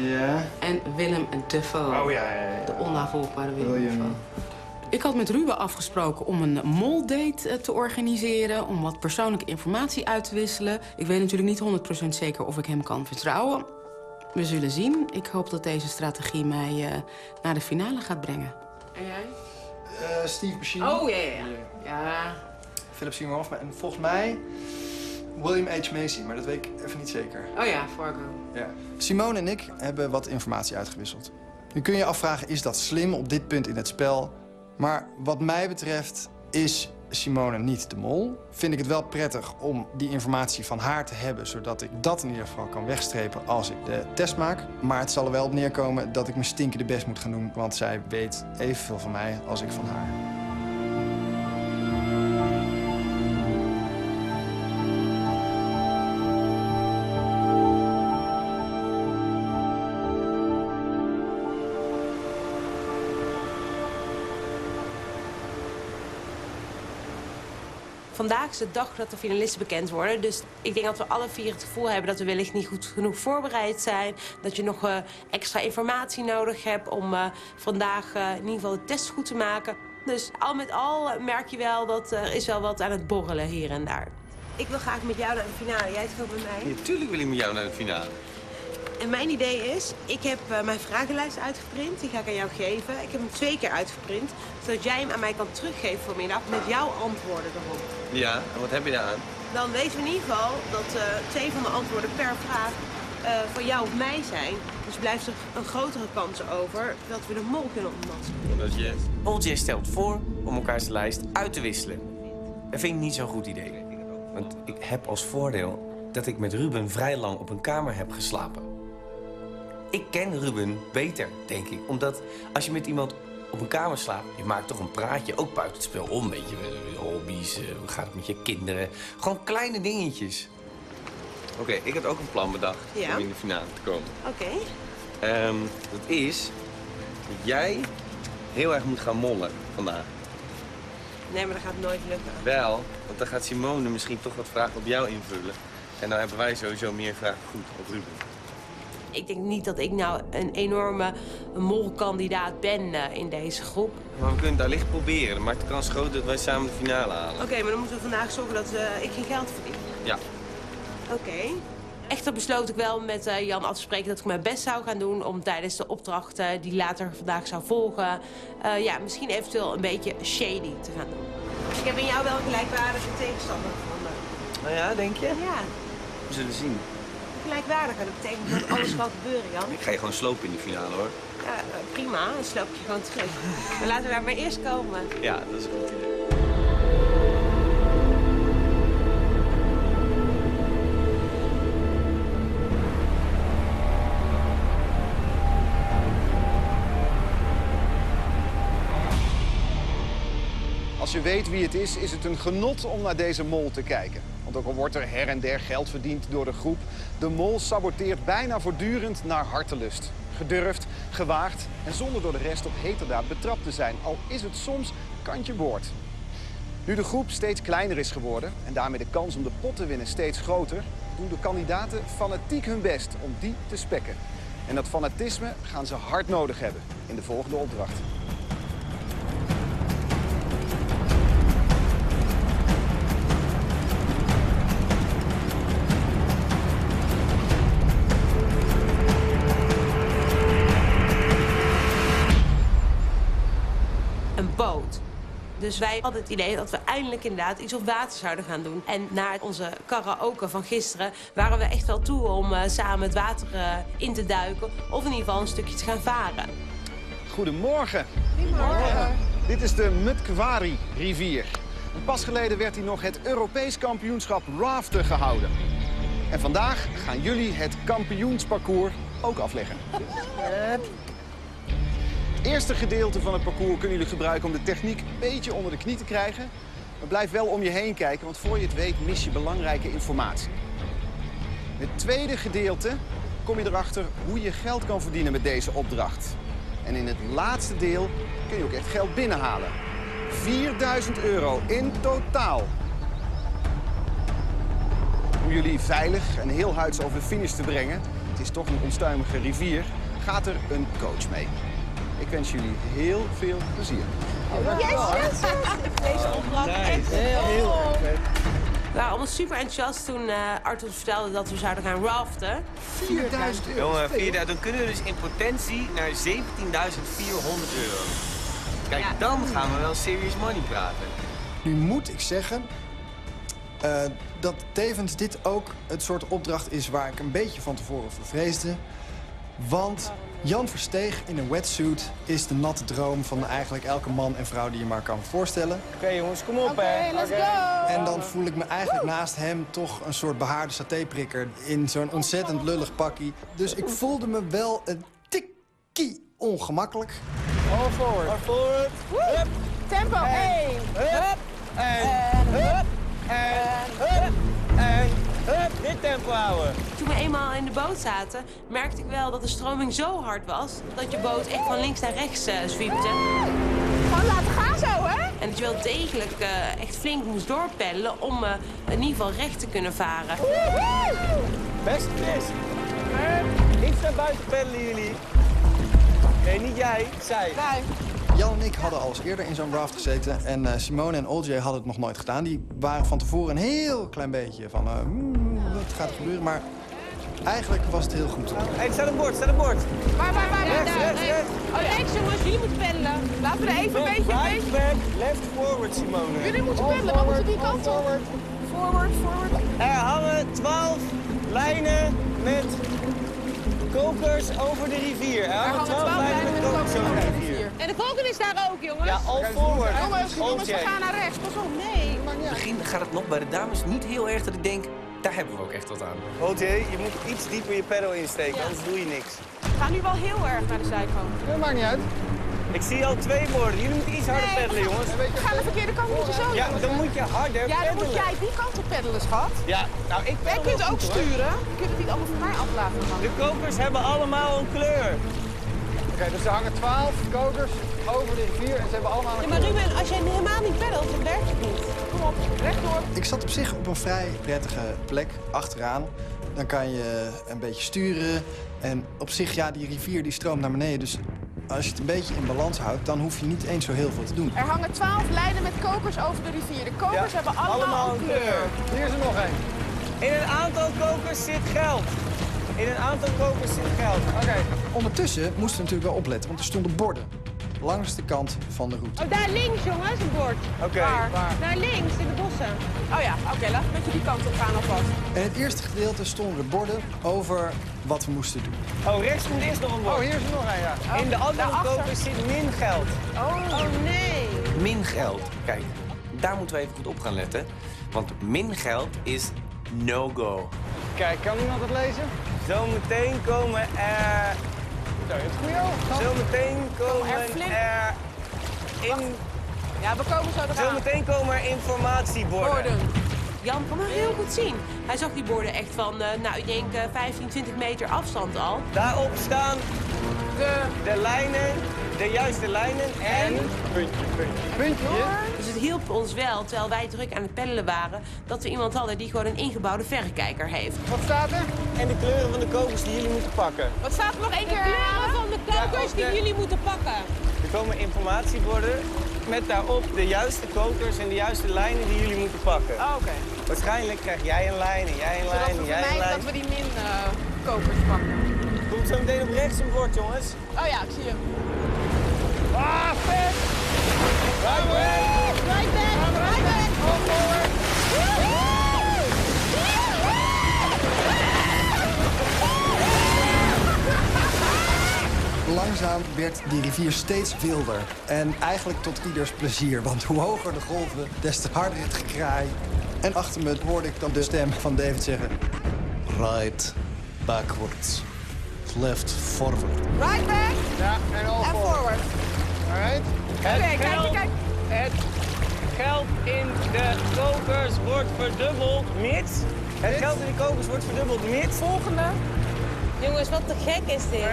Ja. en Willem Dafoe. Oh ja. De onnavolgbare Willem William. Dafoe. Ik had met Ruben afgesproken om een moldate te organiseren... om wat persoonlijke informatie uit te wisselen. Ik weet natuurlijk niet 100% zeker of ik hem kan vertrouwen. We zullen zien. Ik hoop dat deze strategie mij naar de finale gaat brengen. En jij? Steve Buscemi. Oh, ja. Philip Seymour Hoffman. En volgens mij William H. Macy, maar dat weet ik even niet zeker. Oh ja, Fargo. Ja. Simone en ik hebben wat informatie uitgewisseld. Nu kun je afvragen, is dat slim op dit punt in het spel? Maar wat mij betreft is Simone niet de mol. Vind ik het wel prettig om die informatie van haar te hebben... zodat ik dat in ieder geval kan wegstrepen als ik de test maak. Maar het zal er wel op neerkomen dat ik mijn stinkende best moet gaan doen... want zij weet evenveel van mij als ik van haar. Vandaag is de dag dat de finalisten bekend worden. Dus ik denk dat we alle vier het gevoel hebben dat we wellicht niet goed genoeg voorbereid zijn. Dat je nog extra informatie nodig hebt om vandaag in ieder geval de test goed te maken. Dus al met al merk je wel dat er is wel wat aan het borrelen hier en daar. Ik wil graag met jou naar de finale. Jij toch ook met mij? Natuurlijk wil ik met jou naar de finale. En mijn idee is, ik heb mijn vragenlijst uitgeprint. Die ga ik aan jou geven. Ik heb hem 2 keer uitgeprint, zodat jij hem aan mij kan teruggeven vanmiddag met jouw antwoorden erop. Ja, en wat heb je daar aan? Dan weten we in ieder geval dat 2 van de antwoorden per vraag van jou of mij zijn. Dus blijft er een grotere kans over dat we de mol kunnen ontmaskeren. OJ stelt voor om elkaars lijst uit te wisselen. Dat vind ik niet zo'n goed idee. Want ik heb als voordeel dat ik met Ruben vrij lang op een kamer heb geslapen. Ik ken Ruben beter, denk ik. Omdat als je met iemand op een kamer slaapt, je maakt toch een praatje, ook buiten het spel om. Weet je, hobby's, hoe gaat het met je kinderen? Gewoon kleine dingetjes. Oké, ik had ook een plan bedacht om in de finale te komen. Oké. Dat is dat jij heel erg moet gaan mollen vandaag. Nee, maar dat gaat nooit lukken. Wel, want dan gaat Simone misschien toch wat vragen op jou invullen. En dan hebben wij sowieso meer vragen goed op Ruben. Ik denk niet dat ik nou een enorme molkandidaat ben in deze groep. Maar we kunnen het allicht proberen. Dan maakt de kans groot dat wij samen de finale halen. Oké, maar dan moeten we vandaag zorgen dat ik geen geld verdien. Ja. Oké. Echter besloot ik wel met Jan af te spreken dat ik mijn best zou gaan doen om tijdens de opdracht die later vandaag zou volgen, ja, misschien eventueel een beetje shady te gaan doen. Ik heb in jou wel een gelijkwaardige tegenstander gevonden. Nou ja, denk je? Ja. We zullen zien. Gelijkwaardig, dat betekent dat alles kan gebeuren, Jan. Ik ga je gewoon slopen in de finale, hoor. Ja, prima, dan sloop je gewoon terug. Maar laten we daar maar eerst komen. Ja, dat is een goed idee. Als je weet wie het is het een genot om naar deze mol te kijken. Want ook al wordt er her en der geld verdiend door de groep, de mol saboteert bijna voortdurend naar hartelust. Gedurfd, gewaagd en zonder door de rest op heterdaad betrapt te zijn, al is het soms kantje boord. Nu de groep steeds kleiner is geworden en daarmee de kans om de pot te winnen steeds groter, doen de kandidaten fanatiek hun best om die te spekken. En dat fanatisme gaan ze hard nodig hebben in de volgende opdracht. Een boot. Dus wij hadden het idee dat we eindelijk inderdaad iets op water zouden gaan doen. En na onze karaoke van gisteren waren we echt wel toe om samen het water in te duiken. Of in ieder geval een stukje te gaan varen. Goedemorgen. Goedemorgen. Dit is de Mutkwari-rivier. Pas geleden werd hier nog het Europees kampioenschap raften gehouden. En vandaag gaan jullie het kampioensparcours ook afleggen. Het eerste gedeelte van het parcours kunnen jullie gebruiken om de techniek een beetje onder de knie te krijgen. Maar blijf wel om je heen kijken, want voor je het weet mis je belangrijke informatie. In het tweede gedeelte kom je erachter hoe je geld kan verdienen met deze opdracht. En in het laatste deel kun je ook echt geld binnenhalen. 4.000 euro in totaal. Om jullie veilig en heel huids over de finish te brengen, het is toch een onstuimige rivier, gaat er een coach mee. Ik wens jullie heel veel plezier. Deze opdracht echt heel erg. We waren allemaal super enthousiast toen Arthur ons vertelde dat we zouden gaan raften. 4.000 euro. Jongen, 4.000. Dan kunnen we dus in potentie naar 17.400 euro. Kijk, dan gaan we wel serious money praten. Nu moet ik zeggen dat tevens dit ook het soort opdracht is waar ik een beetje van tevoren voor vreesde. Want Jan Versteeg in een wetsuit is de natte droom van eigenlijk elke man en vrouw die je maar kan voorstellen. Oké, jongens, kom op, hè. Let's go! En dan voel ik me eigenlijk naast hem toch een soort behaarde satéprikker in zo'n ontzettend lullig pakkie. Dus ik voelde me wel een tikkie ongemakkelijk. All forward. All forward. Hup. Tempo, hey! Hup. En hup. En hup. En hup. Dit tempo houden. Toen we eenmaal in de boot zaten, merkte ik wel dat de stroming zo hard was dat je boot echt van links naar rechts zwiepte. Gewoon laten gaan zo, hè? En dat je wel degelijk echt flink moest doorpeddelen om in ieder geval recht te kunnen varen. Beste vis. Iets naar buiten peddelen jullie. Nee, niet jij, zij. Jan en ik hadden al eens eerder in zo'n raft gezeten en Simone en OJ hadden het nog nooit gedaan. Die waren van tevoren een heel klein beetje van, wat gaat er gebeuren? Maar Eigenlijk was het heel goed. Hé, er staat een bord, Waar? Rechts. Oh, rechts jongens, jullie moeten peddelen. Laten we er even een beetje... Right back, left forward, Simone. Jullie moeten peddelen, we moeten die kant op. Forward. Er hangen 12 lijnen met kokers over de rivier. Er hangen 12 lijnen met kokers over de rivier. En de koker is daar ook, jongens. Ja, all forward. Jongens, we gaan naar rechts. Pas op. Nee. In het begin gaat het nog bij de dames niet heel erg dat ik denk, daar hebben we ook echt wat aan. OJ, je moet iets dieper je pedal insteken, anders doe je niks. We gaan nu wel heel erg naar de zijkant. Dat maakt niet uit. Ik zie al 2 borden. Jullie moeten iets harder peddelen, jongens. We gaan de verkeerde kant, moet je zo Ja, doen. dan moet je harder Ja, dan peddelen. moet jij die kant op peddelen, schat. Ja, nou ik Jij peddel kunt wel ook goed, hoor. sturen. Je kunt het niet allemaal van mij af laten hangen. De kokers hebben allemaal een kleur. Oké, dus er hangen 12 kokers over de rivier en ze hebben allemaal een Ja, maar Ruben, als jij helemaal niet peddelt, dan werkt het niet. Kom op, rechtdoor. Ik zat op zich op een vrij prettige plek, achteraan. Dan kan je een beetje sturen. En op zich, ja, die rivier die stroomt naar beneden. Dus als je het een beetje in balans houdt, dan hoef je niet eens zo heel veel te doen. Er hangen 12 lijnen met kokers over de rivier. De kokers hebben allemaal een kleur. Hier is er nog één. In een aantal kokers zit geld. Oké. Ondertussen moesten we natuurlijk wel opletten, want er stonden borden langs de kant van de route. Oh, daar links, jongens, een bord. Oké. Waar? Daar links, in de bossen. Oh ja, oké, laten we een beetje die kant op gaan alvast. En in het eerste gedeelte stonden er borden over wat we moesten doen. Oh, rechts komt eerst nog een bord. Oh, hier is er nog één, ja. In de andere daarachter. kokers zit min geld. Oh nee. Min geld. Kijk, daar moeten we even goed op gaan letten. Want min geld is no-go. Kijk, kan iemand het lezen? Zometeen komen er... Zo, je hebt het goede oog. Zometeen komen er flip- er... Ja, we komen zo eraan. Zometeen komen er informatieborden. Borden. Jan kon hem heel goed zien. Hij zag die borden echt van, nou, ik denk 15, 20 meter afstand al. Daarop staan de lijnen, de juiste lijnen en... Puntje. Dus het hielp ons wel, terwijl wij druk aan het peddelen waren, dat we iemand hadden die gewoon een ingebouwde verrekijker heeft. Wat staat er? En de kleuren van de kokers die jullie moeten pakken. Wat staat er nog één De keer? kleuren van de kokers die jullie moeten pakken. Er komen informatieborden met daarop de juiste kokers en de juiste lijnen die jullie moeten pakken. Oh, oké. Waarschijnlijk krijg jij een lijn en jij een Zodat lijn we en jij een vermijden lijn. dat we die min kokers pakken. Komt zo meteen op rechts een bord, jongens. Oh ja, ik zie hem. Ah, vet! Right way! Right back, right back. Langzaam werd die rivier steeds wilder. En eigenlijk tot ieders plezier, want hoe hoger de golven, des te harder het gekraai. En achter me hoorde ik dan de stem van David zeggen... Right backwards. Left forward. Right back Ja, en all en forward. Alright. Oké, kijk. Het geld in de kokers wordt verdubbeld, mits. Het geld in de kokers wordt verdubbeld, mits. Volgende. Jongens, wat te gek is dit.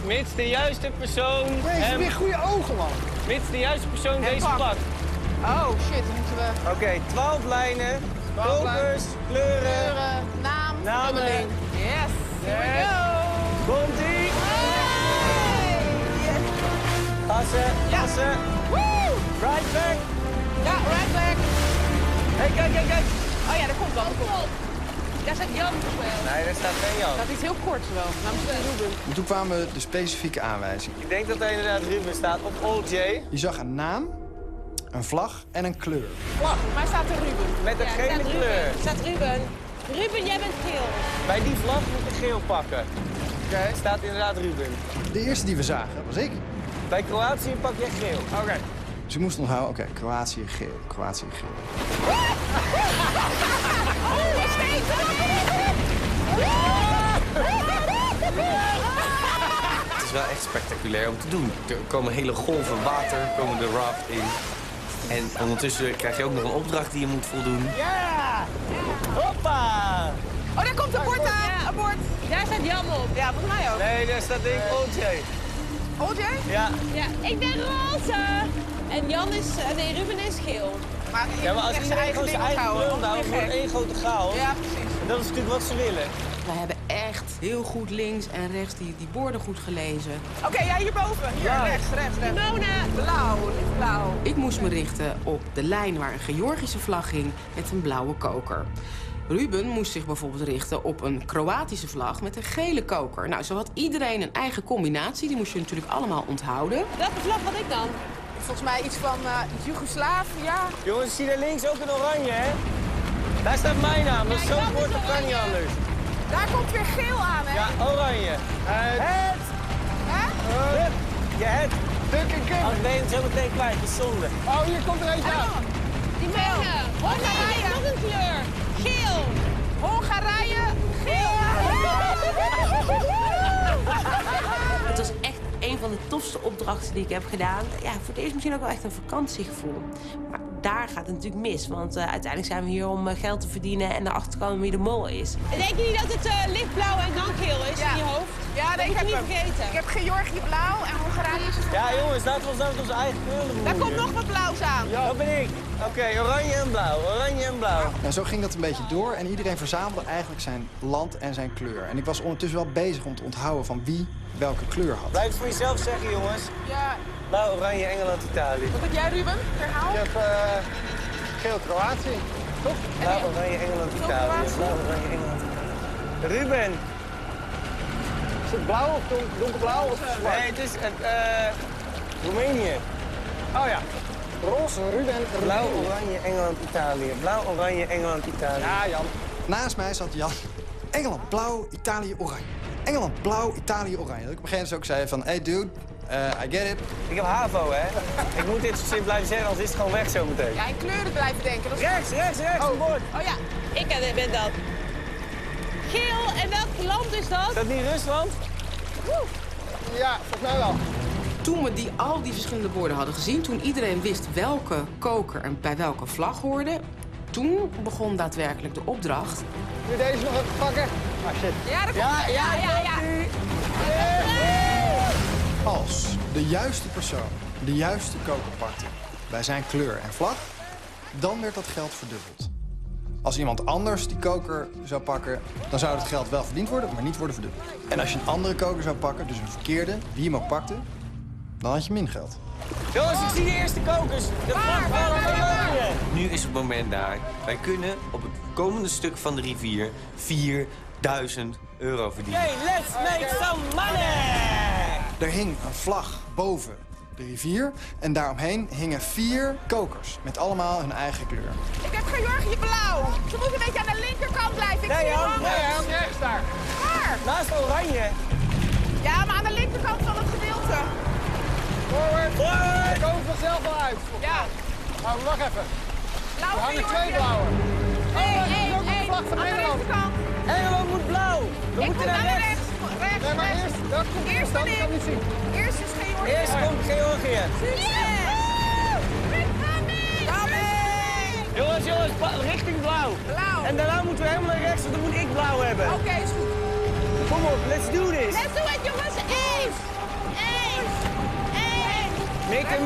Mits de juiste persoon Wees weer goede ogen, man. Mits de juiste persoon Hem deze pakt. pakt. Oh shit, dan moeten we... Oké, 12 lijnen, 12 kokers, lijnen. kleuren. Kleuren, naam, Namen. nummerling. Yes, here we Yes. go. Komt-ie! Gassen, Ja. gassen. Woo! Right back. Ja, right back. Hé, kijk. Oh ja, daar komt dan. Daar staat Jan nog wel. Nee, daar staat geen Jan. Dat is iets heel korts wel. Nou, misschien Ruben. En toen kwamen de specifieke aanwijzingen. Ik denk dat er inderdaad Ruben staat op OJ. Je zag een naam, een vlag en een kleur. Maar staat er Ruben? Met een gele kleur. Staat Ruben. Ruben, jij bent geel. Bij die vlag moet je geel pakken. Oké, staat inderdaad Ruben. De eerste die we zagen was ik. Bij Kroatië pak je geel. Oké. Dus ik moest onthouden, oké, Kroatië geel, Kroatië geel. Het is wel echt spectaculair om te doen. Er komen hele golven water, komen de raft in. En ondertussen krijg je ook nog een opdracht die je moet voldoen. Ja! Hoppa! Oh, daar komt een bord aan. Een bord. Daar staat Jan op. Ja, volgens mij ook. Nee, daar staat denk ik OJ. OJ? Ja. Ja, ik ben roze. En Jan is, nee, Ruben is geel. Maar, Ja, maar als iedereen gewoon zijn eigen kleur houdt, wordt één grote chaos. Ja, precies. En dat is natuurlijk wat ze willen. We hebben echt heel goed links en rechts die borden goed gelezen. Oké, ja, hierboven. Hier, Ja. rechts. Simone. Blauw, lichtblauw. Ik moest me richten op de lijn waar een Georgische vlag hing met een blauwe koker. Ruben moest zich bijvoorbeeld richten op een Kroatische vlag met een gele koker. Nou, zo had iedereen een eigen combinatie. Die moest je natuurlijk allemaal onthouden. Welke vlag had ik dan? Volgens mij iets van Joegoslavië. Jongens, zie daar links ook een oranje, hè? Daar staat mijn naam, dat is zo kort, dat kan niet anders. Daar komt weer geel aan, hè? Ja, oranje. Het! Hè? Ja, het. Duk en Kim. Oh, ik ben hem zo meteen kwijt, dat is zonde. Oh, hier komt er eentje aan. Die mijne. Hongarije. Nog een kleur. Geel. Hongarije, geel. Het was echt een van de tofste opdrachten die ik heb gedaan. Ja, voor het eerst misschien ook wel echt een vakantiegevoel. Maar daar gaat het natuurlijk mis. Want uiteindelijk zijn we hier om geld te verdienen en erachter te komen wie de mol is. Denk je niet dat het lichtblauw en dan geel is in je hoofd? Ja, dat moet je niet vergeten. Ik heb Georgië blauw en Hongarije is het. Ja, jongens, laten we ons nou met onze eigen kleuren bemoeien. Daar komt nog wat blauws aan. Ja. Dat ben ik. Oké, oranje en blauw, oranje en blauw. En zo ging dat een beetje door en iedereen verzamelde eigenlijk zijn land en zijn kleur. En ik was ondertussen wel bezig om te onthouden van wie welke kleur had. Blijf het voor jezelf zeggen, jongens. Ja. Blauw, oranje, Engeland, Italië. Wat heb jij, Ruben? Verhaal? Je hebt geel Kroatië. Toch? Blauw, oranje, Engeland, Italië. Blauw, oranje, Engeland, Italië. Ruben! Is het blauw of donkerblauw of zwart? Nee, het is Roemenië. Oh ja. Roze, Ruben. Blauw, oranje, Engeland, Italië. Blauw, oranje, Engeland, Italië. Ja, Jan. Naast mij zat Jan. Engeland blauw, Italië oranje. Engeland blauw, Italië oranje. Dat ik op een gegeven moment ook zei van, hey dude, I get it. Ik heb HAVO, hè. Ik moet dit zin blijven zeggen, anders is het gewoon weg zo meteen. Ja, in kleuren blijven denken. Dat is... Rechts, een bord. Oh ja, ik ben dat. Geel, en welk land is dat? Is dat niet Rusland? Ja, volgens mij wel. Toen we al die verschillende borden hadden gezien, toen iedereen wist welke koker en bij welke vlag hoorde, toen begon daadwerkelijk de opdracht. Wil je deze nog even pakken? Ah, shit. Ja, dat komt. Ja. Als de juiste persoon de juiste koker pakte bij zijn kleur en vlag, dan werd dat geld verdubbeld. Als iemand anders die koker zou pakken, dan zou het geld wel verdiend worden, maar niet worden verdubbeld. En als je een andere koker zou pakken, dus een verkeerde, wie hem ook pakte, dan had je min geld. Jongens, ik zie de eerste kokers. De vlag van oranje. Nu is het moment daar. Wij kunnen op het komende stuk van de rivier 4000 euro verdienen. Hey, let's make some money! Er hing een vlag boven de rivier en daaromheen hingen 4 kokers met allemaal hun eigen kleur. Ik heb Georgië blauw. Ze moeten een beetje aan de linkerkant blijven. Nee, Jan, rechts daar. Waar? Naast oranje. Ja, maar aan de linkerkant van het gedeelte. Forward. Forward. We komen vanzelf wel uit. Ja. Nou, wacht even. Blauw Er hangen 2 Georgië. blauwe. Nee, dat is ook een vlag van aan de Nederland. linkerkant. Engeland moet blauw. We Ik moeten moet naar naar rechts. rechts. Nee, maar eerst. Dat komt Eerst dat ben kan ik. niet zien. Eerst is Georgië. Eerst komt Georgië. Jongens, richting blauw. Blauw. En daarna moeten we helemaal naar rechts, want dan moet ik blauw hebben. Oké, is goed. Kom op, let's do this. Let's do it, jongens. 1. Mikken.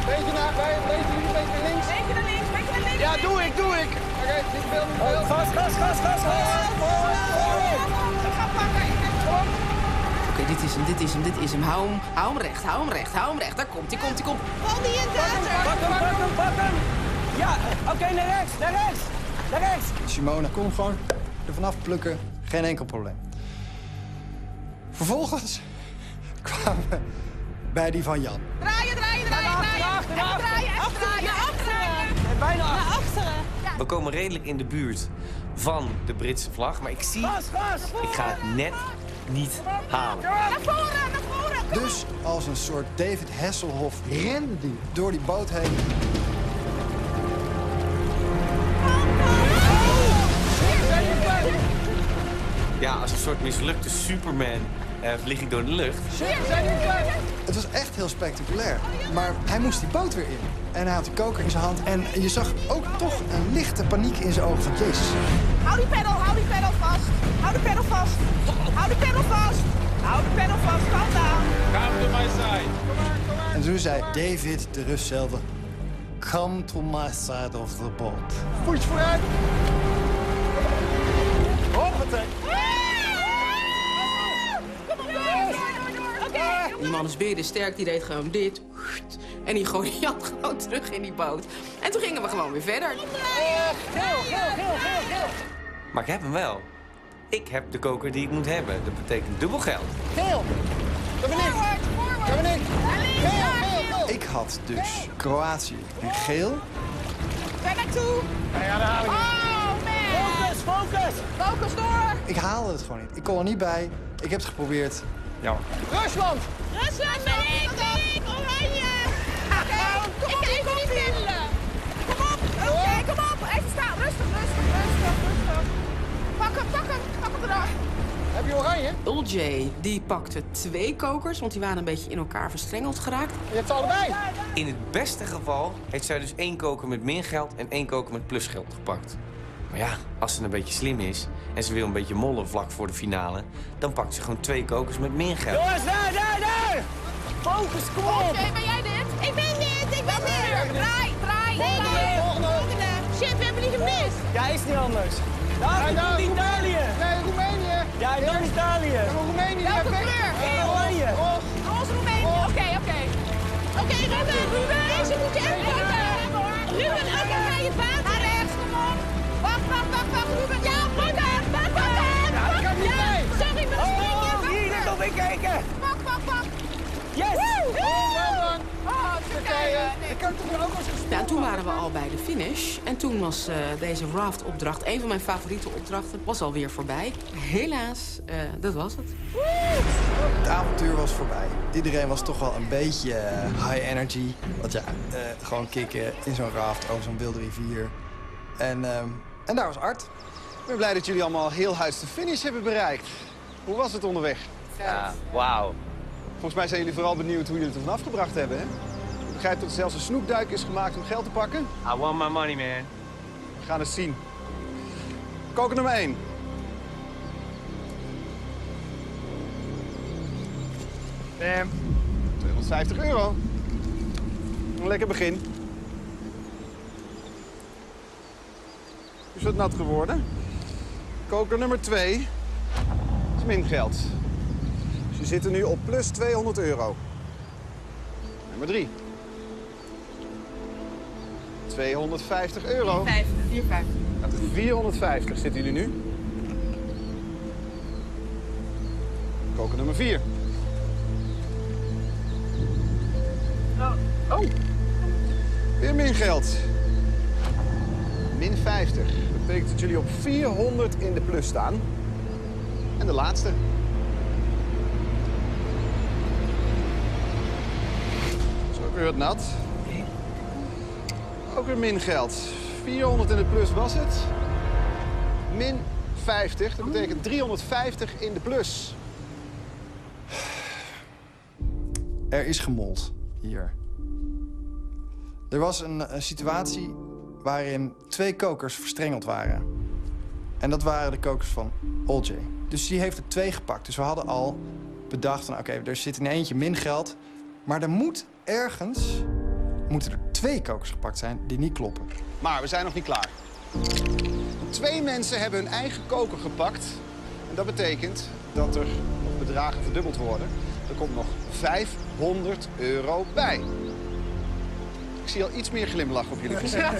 Beetje naar, beetje links. Beetje naar links, beetje naar links. Ja, doe ik. Oké, niet veel. Oh, gas. Ik ga pakken. Ik heb het op. Oké, dit is hem. Hou hem recht. Daar komt hij. Val die in het water. Pak hem. Ja, oké, naar rechts. Simone kon hem gewoon er vanaf plukken, geen enkel probleem. Vervolgens kwamen we bij die van Jan. Draaien. Even draaien. En bijna Naar achter. achteren. We komen redelijk in de buurt van de Britse vlag, maar ik zie... Gas. Ik ga het net niet halen. Naar voren. Dus als een soort David Hasselhoff rende die door die boot heen. Ja, als een soort mislukte Superman vlieg ik door de lucht. Het was echt heel spectaculair. Maar hij moest die boot weer in. En hij had die koker in zijn hand. En je zag ook toch een lichte paniek in zijn ogen van Jezus. Hou die pedal vast. Hou de pedal vast. Calm down. Come to my side. En toen zei David, de Rus zelf, come to my side of the boat. Voetjes vooruit. Hoppatee. Die man is berensterk, die deed gewoon dit. En die gooide Jan gewoon terug in die boot. En toen gingen we gewoon weer verder. Geel. Maar ik heb hem wel. Ik heb de koker die ik moet hebben. Dat betekent dubbel geld. Geel! Dat ben ik! Dat ben ik! Geel! Ik had dus Kroatië en geel. Daar naartoe! Ja, daar haal ik Oh, man! Focus! Focus door! Ik haalde het gewoon niet. Ik kon er niet bij. Ik heb het geprobeerd. Jammer. Rusland! Rusland ben ik! Oranje! Oké, ik kan even niet vinden. Kom op! Oké, kom op! Even staan. Rustig. Pak hem eraf. Heb je oranje? Olje die pakte 2 kokers, want die waren een beetje in elkaar verstrengeld geraakt. Je hebt ze allebei. In het beste geval heeft zij dus 1 koker met min geld en 1 koker met plusgeld gepakt. Maar ja, als ze een beetje slim is en ze wil een beetje mollen vlak voor de finale, dan pakt ze gewoon 2 kokers met min geld. Jongens, daar! Focus, kom op! Olje, ben jij dit? Ik ben dit! Draai! Volgende! Shit, we hebben die gemist! Ja, is niet anders. Daar komt Italië! Nee, Roemenië. Ja, dan Italië. Roemenië. Welke kleur? Oranje. Roze Roemenië. Oké. Oké, Ruben. Deze moet je even pakken. Ruben, ook ga je paard. Ga rechts, kom op. Wacht, Ruben. Ja, pak hem. Ja, dat kan niet bij. Sorry, maar dan spring je. Hier, dat kom ik kijken. Pak. Yes! Turkije. Ik kan toch ook eens Ja, en toen waren we al bij de finish. En toen was deze raft-opdracht, een van mijn favoriete opdrachten, was alweer voorbij. Helaas, dat was het. Het avontuur was voorbij. Iedereen was toch wel een beetje high energy. Want ja, gewoon kicken in zo'n raft over zo'n wilde rivier. En daar was Art. Ik ben blij dat jullie allemaal heel huis de finish hebben bereikt. Hoe was het onderweg? Ja, wauw. Volgens mij zijn jullie vooral benieuwd hoe jullie het ervan afgebracht hebben, hè? Ik begrijp dat er zelfs een snoepduik is gemaakt om geld te pakken. I want my money, man. We gaan het zien. Koker nummer 1. Bam. €250. Een lekker begin. Is wat nat geworden. Koker nummer 2 is min geld. Dus je zit er nu op plus €200. Nummer 3. €250. 450 zitten jullie nu. Koker nummer 4. Oh. Weer min geld. Min 50. Dat betekent dat jullie op 400 in de plus staan. En de laatste. Is ook weer wat nat. Ook weer min geld. 400 in de plus was het. Min 50. Dat betekent 350 in de plus. Er is gemold hier. Er was een situatie waarin 2 kokers verstrengeld waren. En dat waren de kokers van Olje. Dus die heeft er 2 gepakt. Dus we hadden al bedacht van oké, er zit in eentje min geld. Maar er moet ergens moeten er 2 kokers gepakt zijn die niet kloppen. Maar we zijn nog niet klaar. 2 mensen hebben hun eigen koker gepakt. En dat betekent dat er nog bedragen verdubbeld worden. Er komt nog €500 bij. Ik zie al iets meer glimlach op jullie gezicht.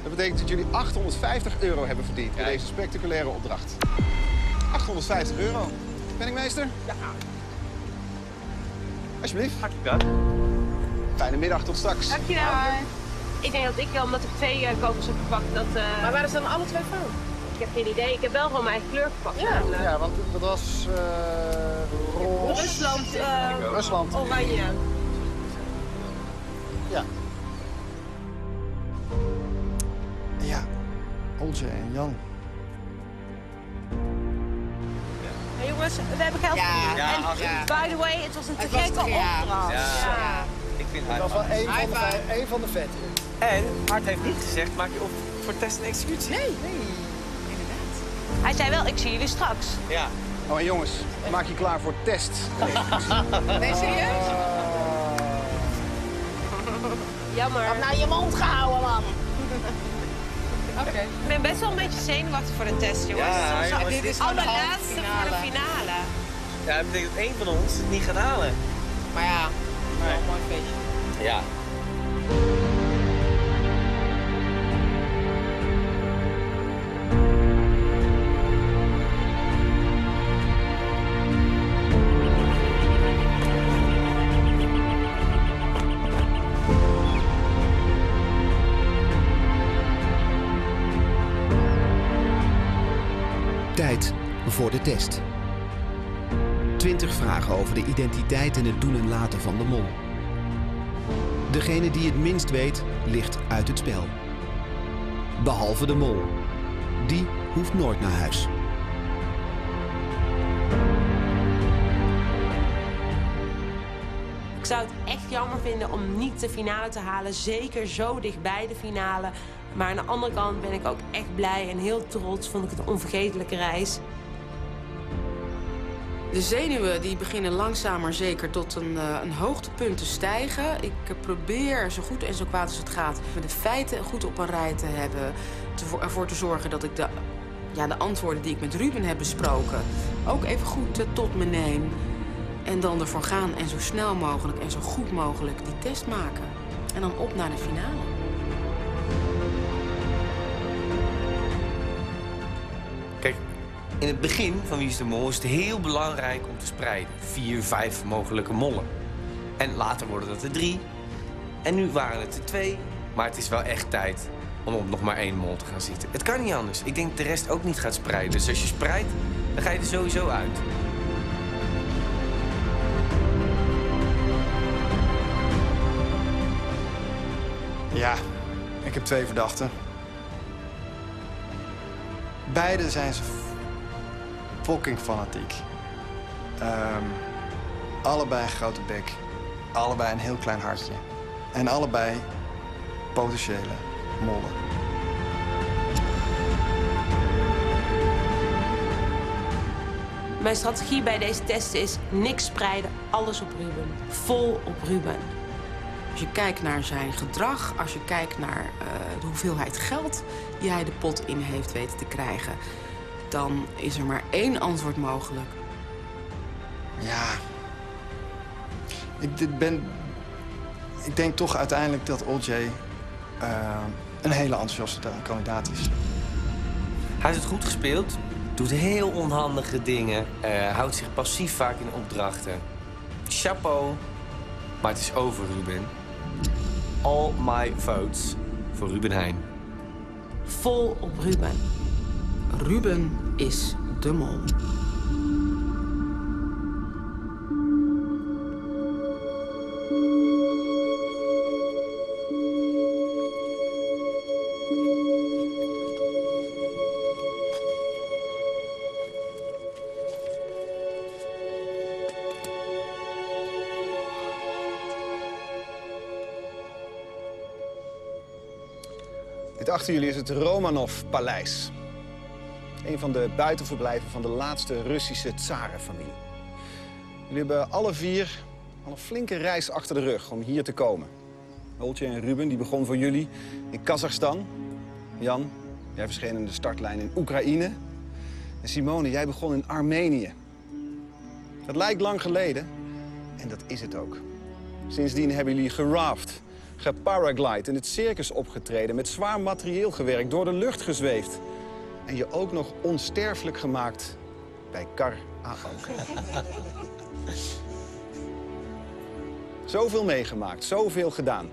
Dat betekent dat jullie €850 hebben verdiend bij deze spectaculaire opdracht. €850. Penningmeester? Ja. Alsjeblieft. Hartelijk dank. Fijne middag, tot straks. Dankjewel. Ik denk dat ik, omdat ik 2 kokers heb gepakt, dat... Maar waren ze dan alle 2 fout? Ik heb geen idee. Ik heb wel gewoon mijn eigen kleur gepakt. namelijk. Ja, want dat was roze. Rusland, Rusland. oranje. Ja. Ja, Olje en Jan. Hey, jongens, we hebben geld verdiend. Ja, En ja. by the way, het was een te gekke opdracht. Ja. Ik vind Dat was wel één van de vetten. En Art heeft niet gezegd, maak je op voor test en executie. Nee. Hij zei wel, ik zie jullie straks. Ja. Oh, en jongens, maak je klaar voor test. Nee, serieus? Jammer. Heb nou je mond gehouden, man. Oké. Ik ben best wel een beetje zenuwachtig voor de test, jongens. Ja, jongens, dit is de allerlaatste voor de finale. Ja, dat betekent dat één van ons het niet gaat halen. Maar ja, wel een mooi feestje. Ja. Tijd voor de test. 20 vragen over de identiteit en het doen en laten van de mol. Degene die het minst weet, ligt uit het spel. Behalve de mol. Die hoeft nooit naar huis. Ik zou het echt jammer vinden om niet de finale te halen. Zeker zo dichtbij de finale. Maar aan de andere kant ben ik ook echt blij en heel trots. Vond ik het een onvergetelijke reis. De zenuwen die beginnen langzaam maar zeker tot een hoogtepunt te stijgen. Ik probeer zo goed en zo kwaad als het gaat de feiten goed op een rij te hebben. Ervoor te zorgen dat ik de antwoorden die ik met Ruben heb besproken ook even goed tot me neem. En dan ervoor gaan en zo snel mogelijk en zo goed mogelijk die test maken. En dan op naar de finale. Kijk, in het begin van Wie is de Mol is het heel belangrijk om te spreiden. 4, 5 mogelijke mollen. En later worden dat er 3. En nu waren het er 2. Maar het is wel echt tijd om op nog maar 1 mol te gaan zitten. Het kan niet anders. Ik denk dat de rest ook niet gaat spreiden. Dus als je spreidt, dan ga je er sowieso uit. Ja, ik heb 2 verdachten. Beide zijn ze fucking fanatiek. Allebei een grote bek. Allebei een heel klein hartje. En allebei potentiële mollen. Mijn strategie bij deze test is niks spreiden, alles op Ruben. Vol op Ruben. Als je kijkt naar zijn gedrag, als je kijkt naar de hoeveelheid geld die hij de pot in heeft weten te krijgen, dan is er maar 1 antwoord mogelijk. Ja. Ik denk toch uiteindelijk dat OJ een hele enthousiaste kandidaat is. Hij heeft het goed gespeeld, doet heel onhandige dingen, houdt zich passief vaak in opdrachten. Chapeau, maar het is over, Ruben. All my votes voor Ruben Heijn. Vol op Ruben. Ruben is de mol. Dit achter jullie is het Romanov-paleis. Een van de buitenverblijven van de laatste Russische tsarenfamilie. Jullie hebben alle 4 al een flinke reis achter de rug om hier te komen. Oltje en Ruben die begon voor jullie in Kazachstan. Jan, jij verscheen in de startlijn in Oekraïne. En Simone, jij begon in Armenië. Dat lijkt lang geleden en dat is het ook. Sindsdien hebben jullie geraft, geparaglide, in het circus opgetreden, met zwaar materieel gewerkt, door de lucht gezweefd. En je ook nog onsterfelijk gemaakt bij Kar AO. Zoveel meegemaakt, zoveel gedaan.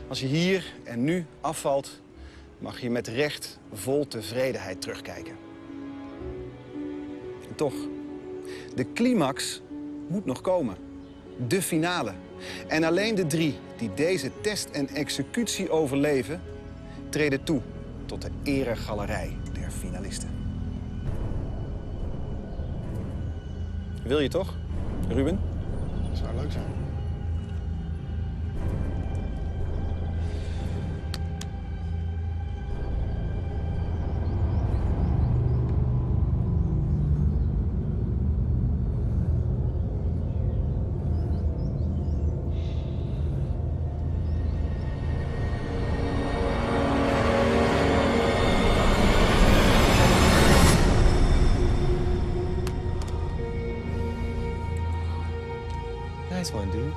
Als je hier en nu afvalt, mag je met recht vol tevredenheid terugkijken. En toch, de climax moet nog komen. De finale. En alleen de 3 die deze test en executie overleven, treden toe tot de eregalerij der finalisten. Wil je toch, Ruben? Dat zou leuk zijn. Nice one, dude.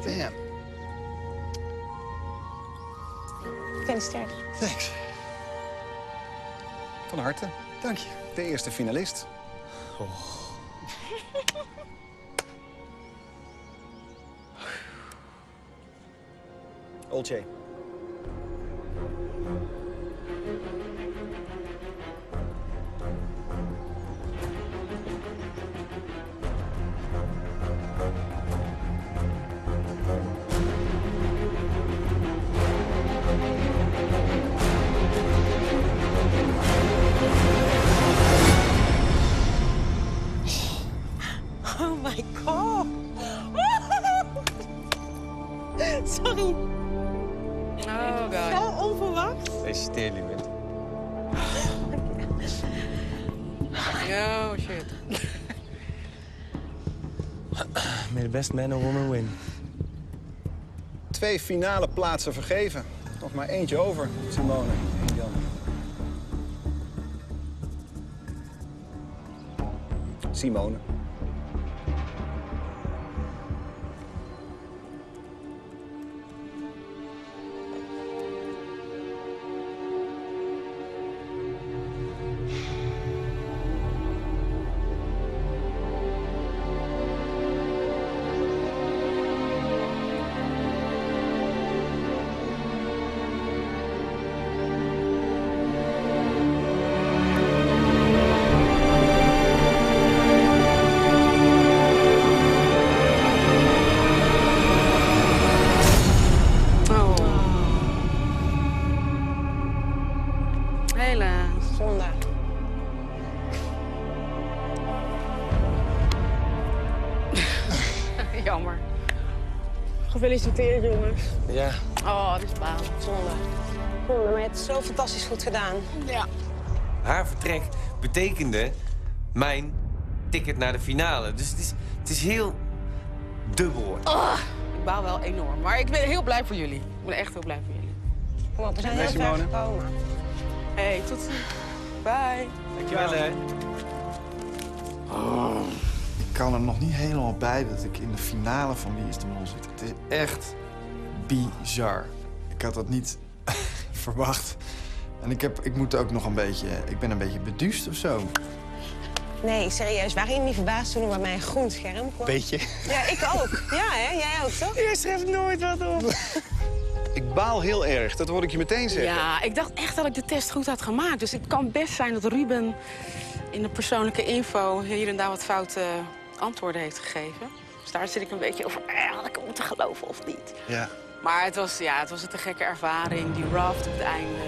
Damn. Gefeliciteerd. Thanks. Van harte. Dank je. De eerste finalist. Olcay. Sorry. Oh, God. Zo onverwacht. Feliciteer, lieverd. Oh, shit. May the best man or woman win. 2 finale plaatsen vergeven. Nog maar eentje over, Simone en Jan. Simone. Zonde. Jammer. Gefeliciteerd, jongens. Ja. Oh, dit is baal. Zonde. Zonde, maar je hebt het zo fantastisch goed gedaan. Ja. Haar vertrek betekende mijn ticket naar de finale. Dus het is heel dubbel. Ik baal wel enorm. Maar ik ben heel blij voor jullie. Ik ben echt heel blij voor jullie. Kom op, we zijn heel ver gekomen. Hey, tot ziens. Bye. Dankjewel, hè. Ik kan er nog niet helemaal bij dat ik in de finale van Wie is de Mol zit. Het is echt bizar. Ik had dat niet verwacht. En ik moet ook nog een beetje... Ik ben een beetje beduust of zo. Nee, serieus. Waren jullie niet verbaasd toen er bij mij een groen scherm kwam? Beetje. Ja, ik ook. Ja, hè? Jij ook, toch? Je schrijft nooit wat op. Ik baal heel erg, dat hoor ik je meteen zeggen. Ja, ik dacht echt dat ik de test goed had gemaakt. Dus het kan best zijn dat Ruben in de persoonlijke info hier en daar wat foute antwoorden heeft gegeven. Dus daar zit ik een beetje over, had ik hem moeten geloven of niet. Ja. Maar het was een te gekke ervaring, die raft op het einde.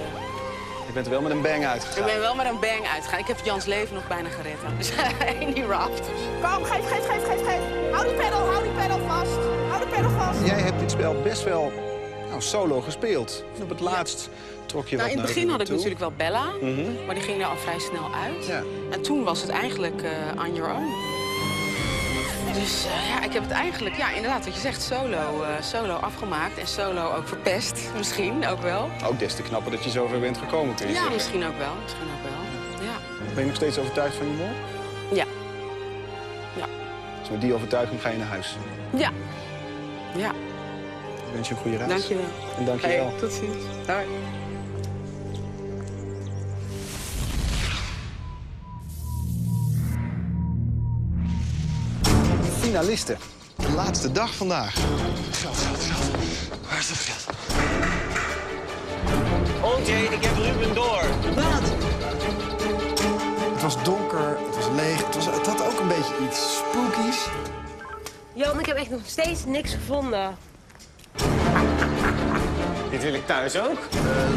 Je bent er wel met een bang uitgegaan. Ik ben wel met een bang uitgegaan. Ik heb Jans leven nog bijna gered. Dus in die raft. Kom, geef. Hou die pedal vast. Hou de pedal vast. Jij hebt dit spel best wel solo gespeeld. En op het laatst trok je wat in het naar begin had ik toe. natuurlijk wel Bella, Mhm. maar die ging er al vrij snel uit. Ja. En toen was het eigenlijk on your own. Dus ik heb het eigenlijk, inderdaad, wat je zegt, solo afgemaakt. En solo ook verpest, misschien ook wel. Ook des te knapper dat je zover bent gekomen, kun je Ja, zeggen. misschien ook wel. Ja. Ben je nog steeds overtuigd van je mol? Ja. Dus met die overtuiging ga je naar huis. Ja. Ja. Ik wens je een goede reis. Dankjewel. En dankjewel. Hey, tot ziens. Hoi. Finalisten. De laatste dag vandaag. Geld. Waar is het geld? Oké, ik heb Ruben door. Wat? Het was donker, het was leeg. Het had ook een beetje iets spookies. Jan, ik heb echt nog steeds niks gevonden. Dit wil ik thuis ook.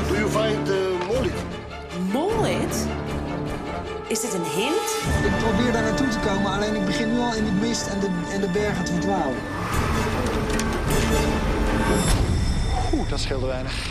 Do you find Molly? Mollit? Is dit een hint? Ik probeer daar naartoe te komen, alleen ik begin nu al in de mist en de bergen te verdwalen. Oeh, dat scheelde weinig.